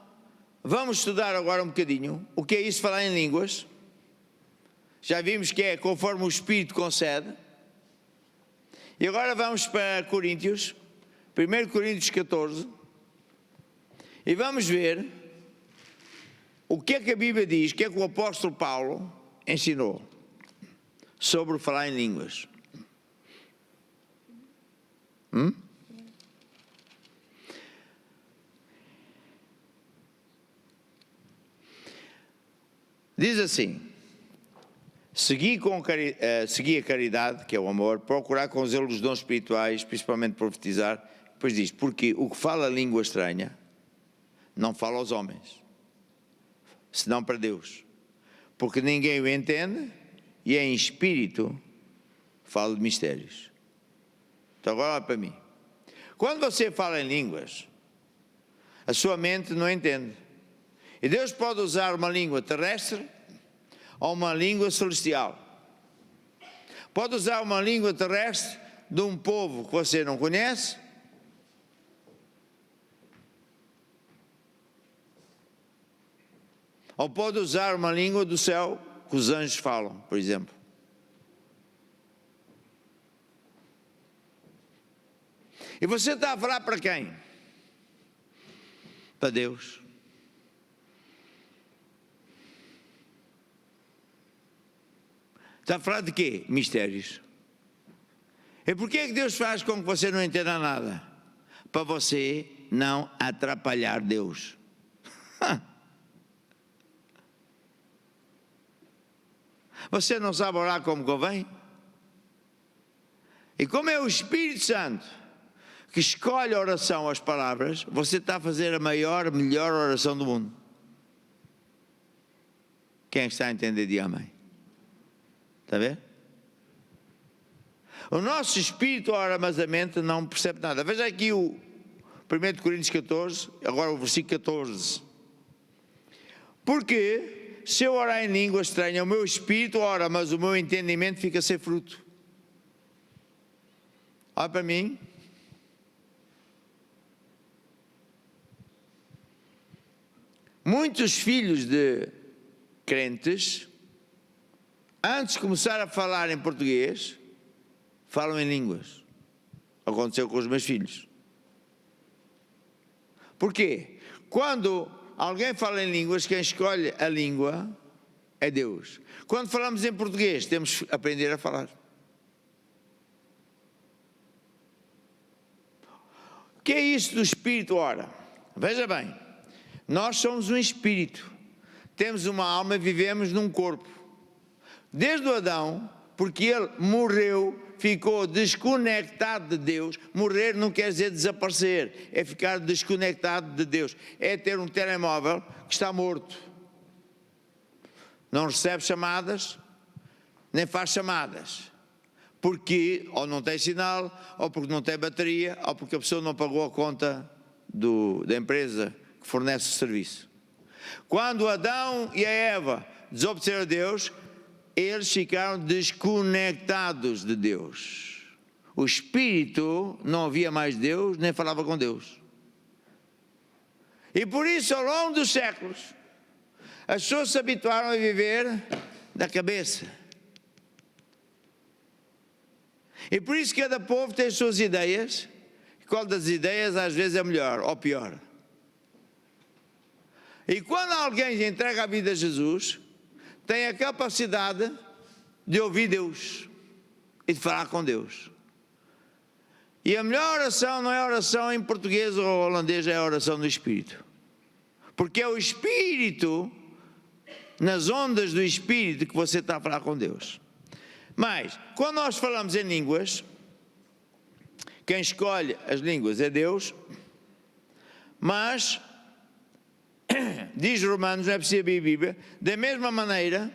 vamos estudar agora um bocadinho o que é isso falar em línguas. Já vimos que é conforme o Espírito concede. E agora vamos para Coríntios, 1 Coríntios 14, e vamos ver o que é que a Bíblia diz, o que é que o apóstolo Paulo ensinou sobre falar em línguas. Diz assim: segui a caridade, que é o amor, procurar com zelo os dons espirituais, principalmente profetizar. Depois diz: porque o que fala língua estranha não fala aos homens, senão para Deus, porque ninguém o entende, e em espírito fala de mistérios. Então agora olha para mim. Quando você fala em línguas, a sua mente não entende. E Deus pode usar uma língua terrestre ou uma língua celestial. Pode usar uma língua terrestre de um povo que você não conhece, ou pode usar uma língua do céu que os anjos falam, por exemplo. E você está a falar para quem? Para Deus. Está a falar de quê? Mistérios. E porquê é que Deus faz com que você não entenda nada? Para você não atrapalhar Deus. Você não sabe orar como convém? E como é o Espírito Santo que escolhe a oração, as palavras, você está a fazer a melhor oração do mundo. Quem é que está a entender de amém? Está a ver? O nosso espírito ora, mas a mente não percebe nada. Veja aqui o 1 Coríntios 14, agora o versículo 14. Porque se eu orar em língua estranha, o meu espírito ora, mas o meu entendimento fica sem fruto. Olha para mim. muitos filhos de crentes, antes de começar a falar em português, falam em línguas. Aconteceu com os meus filhos. Porquê? Quando alguém fala em línguas, quem escolhe a língua é Deus. Quando falamos em português, temos que aprender a falar. O que é isso do Espírito? Ora, veja bem, nós somos um Espírito, temos uma alma e vivemos num corpo. Desde o Adão, porque ele morreu, ficou desconectado de Deus. Morrer não quer dizer desaparecer, é ficar desconectado de Deus. É ter um telemóvel que está morto. Não recebe chamadas, nem faz chamadas. Porque ou não tem sinal, ou porque não tem bateria, ou porque a pessoa não pagou a conta da empresa que fornece o serviço. Quando Adão e a Eva desobedeceram a Deus, eles ficaram desconectados de Deus. O Espírito não via mais Deus, nem falava com Deus. E por isso, ao longo dos séculos, as pessoas se habituaram a viver da cabeça. E por isso cada povo tem as suas ideias, e qual das ideias às vezes é melhor ou pior. E quando alguém entrega a vida a Jesus, tem a capacidade de ouvir Deus e de falar com Deus. E a melhor oração não é a oração em português ou holandês, é a oração do Espírito. Porque é o Espírito, nas ondas do Espírito, que você está a falar com Deus. Mas, quando nós falamos em línguas, quem escolhe as línguas é Deus, mas, diz Romanos, não é preciso abrir a Bíblia, da mesma maneira,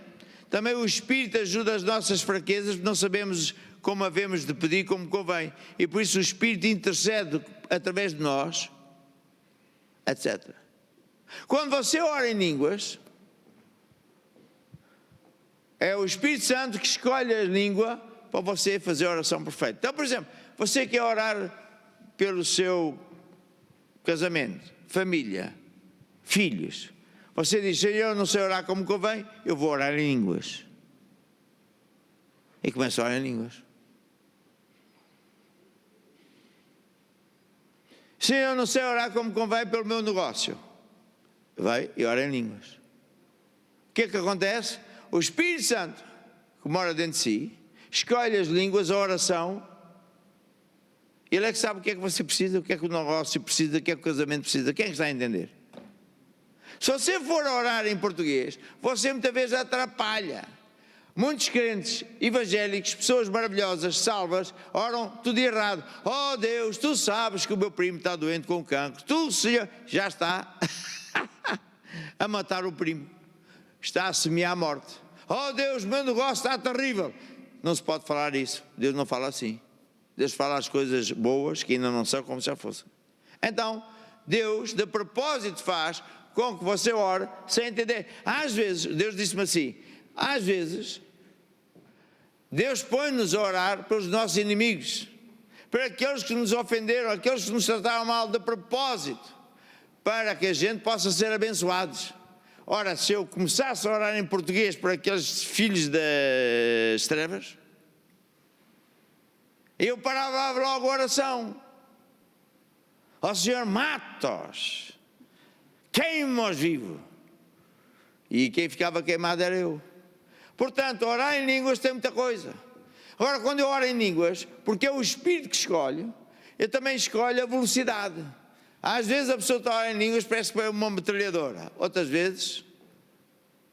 também o Espírito ajuda as nossas fraquezas, porque não sabemos como havemos de pedir como convém, e por isso o Espírito intercede através de nós, etc. Quando você ora em línguas, é o Espírito Santo que escolhe a língua para você fazer a oração perfeita. Então, por exemplo, você quer orar pelo seu casamento, família, filhos. Você diz, Senhor, eu não sei orar como convém, eu vou orar em línguas. E começa a orar em línguas. Senhor, eu não sei orar como convém pelo meu negócio. Vai e ora em línguas. O que é que acontece? O Espírito Santo, que mora dentro de si, escolhe as línguas, a oração. Ele é que sabe o que é que você precisa, o que é que o negócio precisa, o que é que o casamento precisa. Quem é que está a entender? Se você for orar em português, você muitas vezes atrapalha. Muitos crentes evangélicos, pessoas maravilhosas, salvas, oram tudo errado. Oh Deus, tu sabes que o meu primo está doente com cancro. Tu, Senhor, já está a matar o primo. Está a semear a morte. Oh Deus, meu negócio está terrível. Não se pode falar isso. Deus não fala assim. Deus fala as coisas boas que ainda não são como se já fossem. Então, Deus de propósito faz com que você ore sem entender. Às vezes, Deus disse-me assim, às vezes, Deus põe-nos a orar pelos nossos inimigos, para aqueles que nos ofenderam, aqueles que nos trataram mal de propósito, para que a gente possa ser abençoados. Ora, se eu começasse a orar em português por aqueles filhos das trevas, eu parava logo a oração. Ó Senhor, mata-os, queima-os vivo. E quem ficava queimado era eu. Portanto, orar em línguas tem muita coisa. Agora, quando eu oro em línguas, porque é o Espírito que escolhe, eu também escolho a velocidade. Às vezes a pessoa está a orar em línguas, parece que é uma metralhadora. Outras vezes,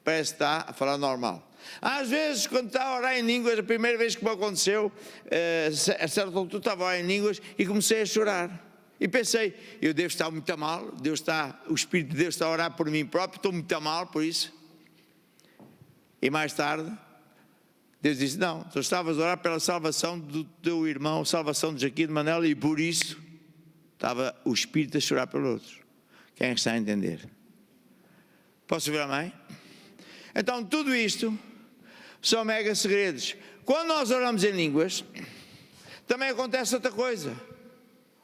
parece que está a falar normal. Às vezes, quando está a orar em línguas, a primeira vez que me aconteceu, a certa altura estava a orar em línguas e comecei a chorar. E pensei, eu devo estar muito mal, o Espírito de Deus está a orar por mim próprio, estou muito mal por isso. E mais tarde, Deus disse, não, tu estavas a orar pela salvação do teu irmão, salvação de Jaquim de Manela, e por isso estava o Espírito a chorar pelo outro. Quem é que está a entender? Posso ver a mãe? Então, tudo isto são mega segredos. Quando nós oramos em línguas, também acontece outra coisa.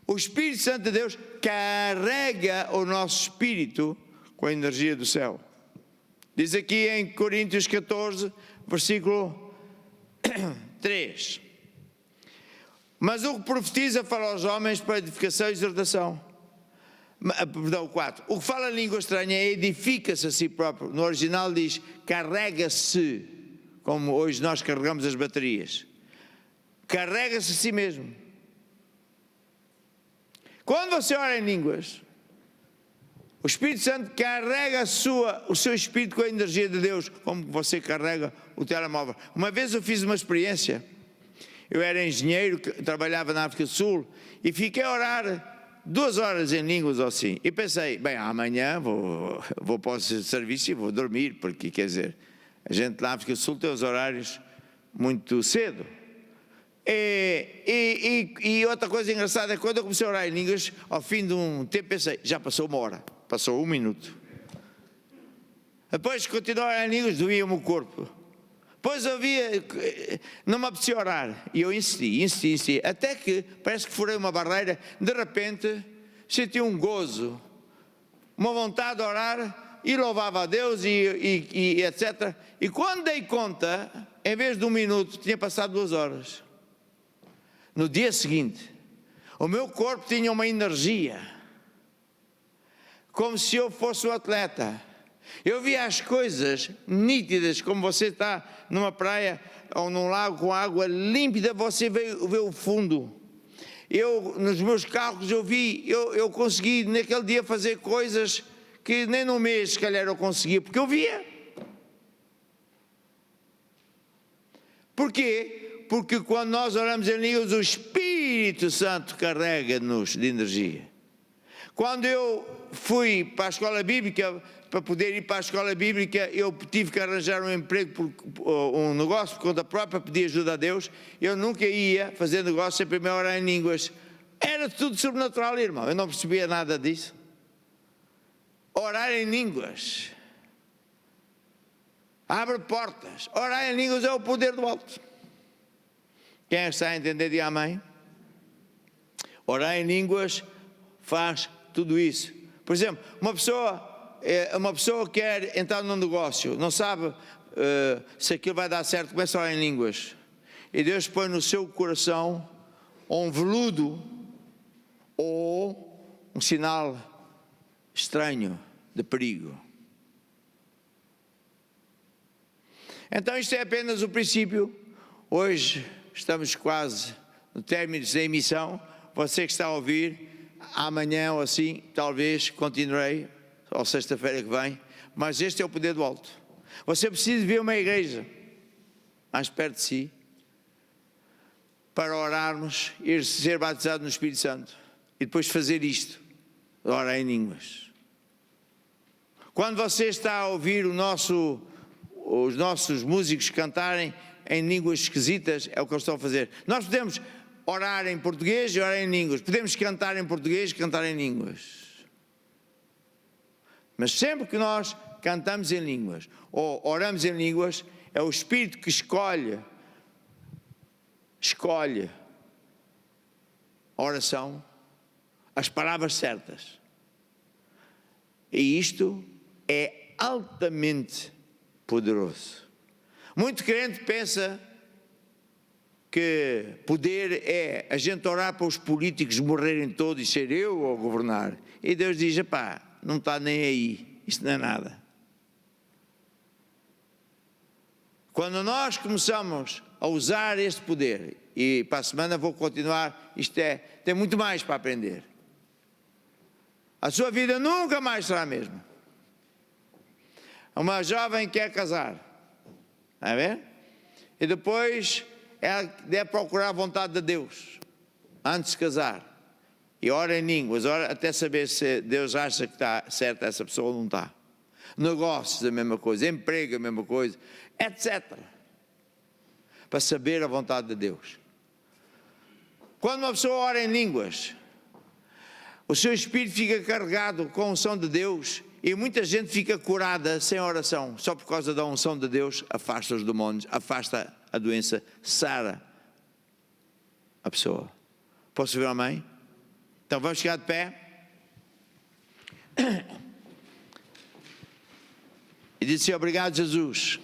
O Espírito Santo de Deus carrega o nosso espírito com a energia do céu. Diz aqui em Coríntios 14, versículo 3. Mas o que profetiza fala aos homens para edificação e exortação. Perdão, 4. O que fala em língua estranha edifica-se a si próprio. No original diz carrega-se, como hoje nós carregamos as baterias. Carrega-se a si mesmo. Quando você ora em línguas, o Espírito Santo carrega o seu espírito com a energia de Deus, como você carrega o telemóvel. Uma vez eu fiz uma experiência. Eu era engenheiro, trabalhava na África do Sul e fiquei a orar 2 horas em línguas ou assim. E pensei, bem, amanhã vou para o serviço e vou dormir, porque quer dizer, a gente na África do Sul tem os horários muito cedo. E outra coisa engraçada é que quando eu comecei a orar em línguas, ao fim de um tempo pensei, já passou 1 hora, passou 1 minuto. Depois continuei a orar em línguas, doía-me o corpo. Depois não me apetecia orar, e eu insisti, até que parece que furei uma barreira, de repente senti um gozo, uma vontade de orar, e louvava a Deus, e etc. E quando dei conta, em vez de 1 minuto, tinha passado 2 horas. No dia seguinte, o meu corpo tinha uma energia, como se eu fosse um atleta. Eu via as coisas nítidas, como você está numa praia ou num lago com água límpida, você vê o fundo. Nos meus cálculos eu consegui naquele dia fazer coisas que nem no mês se calhar eu conseguia, porque eu via. Porquê? Porque quando nós oramos em línguas, o Espírito Santo carrega-nos de energia. Quando eu fui para a escola bíblica, para poder ir para a escola bíblica, eu tive que arranjar um emprego, um negócio por conta própria, pedir ajuda a Deus. Eu nunca ia fazer negócio sem primeiro orar em línguas. Era tudo sobrenatural, irmão. Eu não percebia nada disso. Orar em línguas abre portas. Orar em línguas é o poder do alto. Quem está a entender, diga amém. Orar em línguas faz tudo isso. Por exemplo, uma pessoa quer entrar num negócio, não sabe se aquilo vai dar certo, começa a orar em línguas. E Deus põe no seu coração um veludo ou um sinal estranho de perigo. Então isto é apenas o princípio. Hoje estamos quase no término da emissão. Você que está a ouvir, amanhã ou assim, talvez continuarei, ou sexta-feira que vem, mas este é o poder do alto. Você precisa ver uma igreja mais perto de si para orarmos e ser batizado no Espírito Santo e depois fazer isto, orar em línguas. Quando você está a ouvir os nossos músicos cantarem em línguas esquisitas, é o que eles estão a fazer. Nós podemos orar em português e orar em línguas, podemos cantar em português e cantar em línguas. Mas sempre que nós cantamos em línguas ou oramos em línguas, é o Espírito que escolhe a oração, as palavras certas. E isto é altamente poderoso. Muito crente pensa que poder é a gente orar para os políticos morrerem todos e ser eu a governar. E Deus diz, epá, não está nem aí, isto não é nada. Quando nós começamos a usar este poder, e para a semana vou continuar, tem muito mais para aprender. A sua vida nunca mais será a mesma. Uma jovem quer casar, está a ver? E depois ela deve procurar a vontade de Deus, antes de casar. E ora em línguas, ora até saber se Deus acha que está certa essa pessoa ou não está. Negócios, a mesma coisa, emprego, a mesma coisa, etc. Para saber a vontade de Deus. Quando uma pessoa ora em línguas, o seu espírito fica carregado com a unção de Deus e muita gente fica curada sem oração, só por causa da unção de Deus, afasta os demónios, afasta a doença, sara a pessoa. Posso ver amém? Então vamos chegar de pé. e disse: obrigado, Jesus,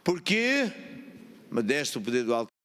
porque me deste o poder do alto.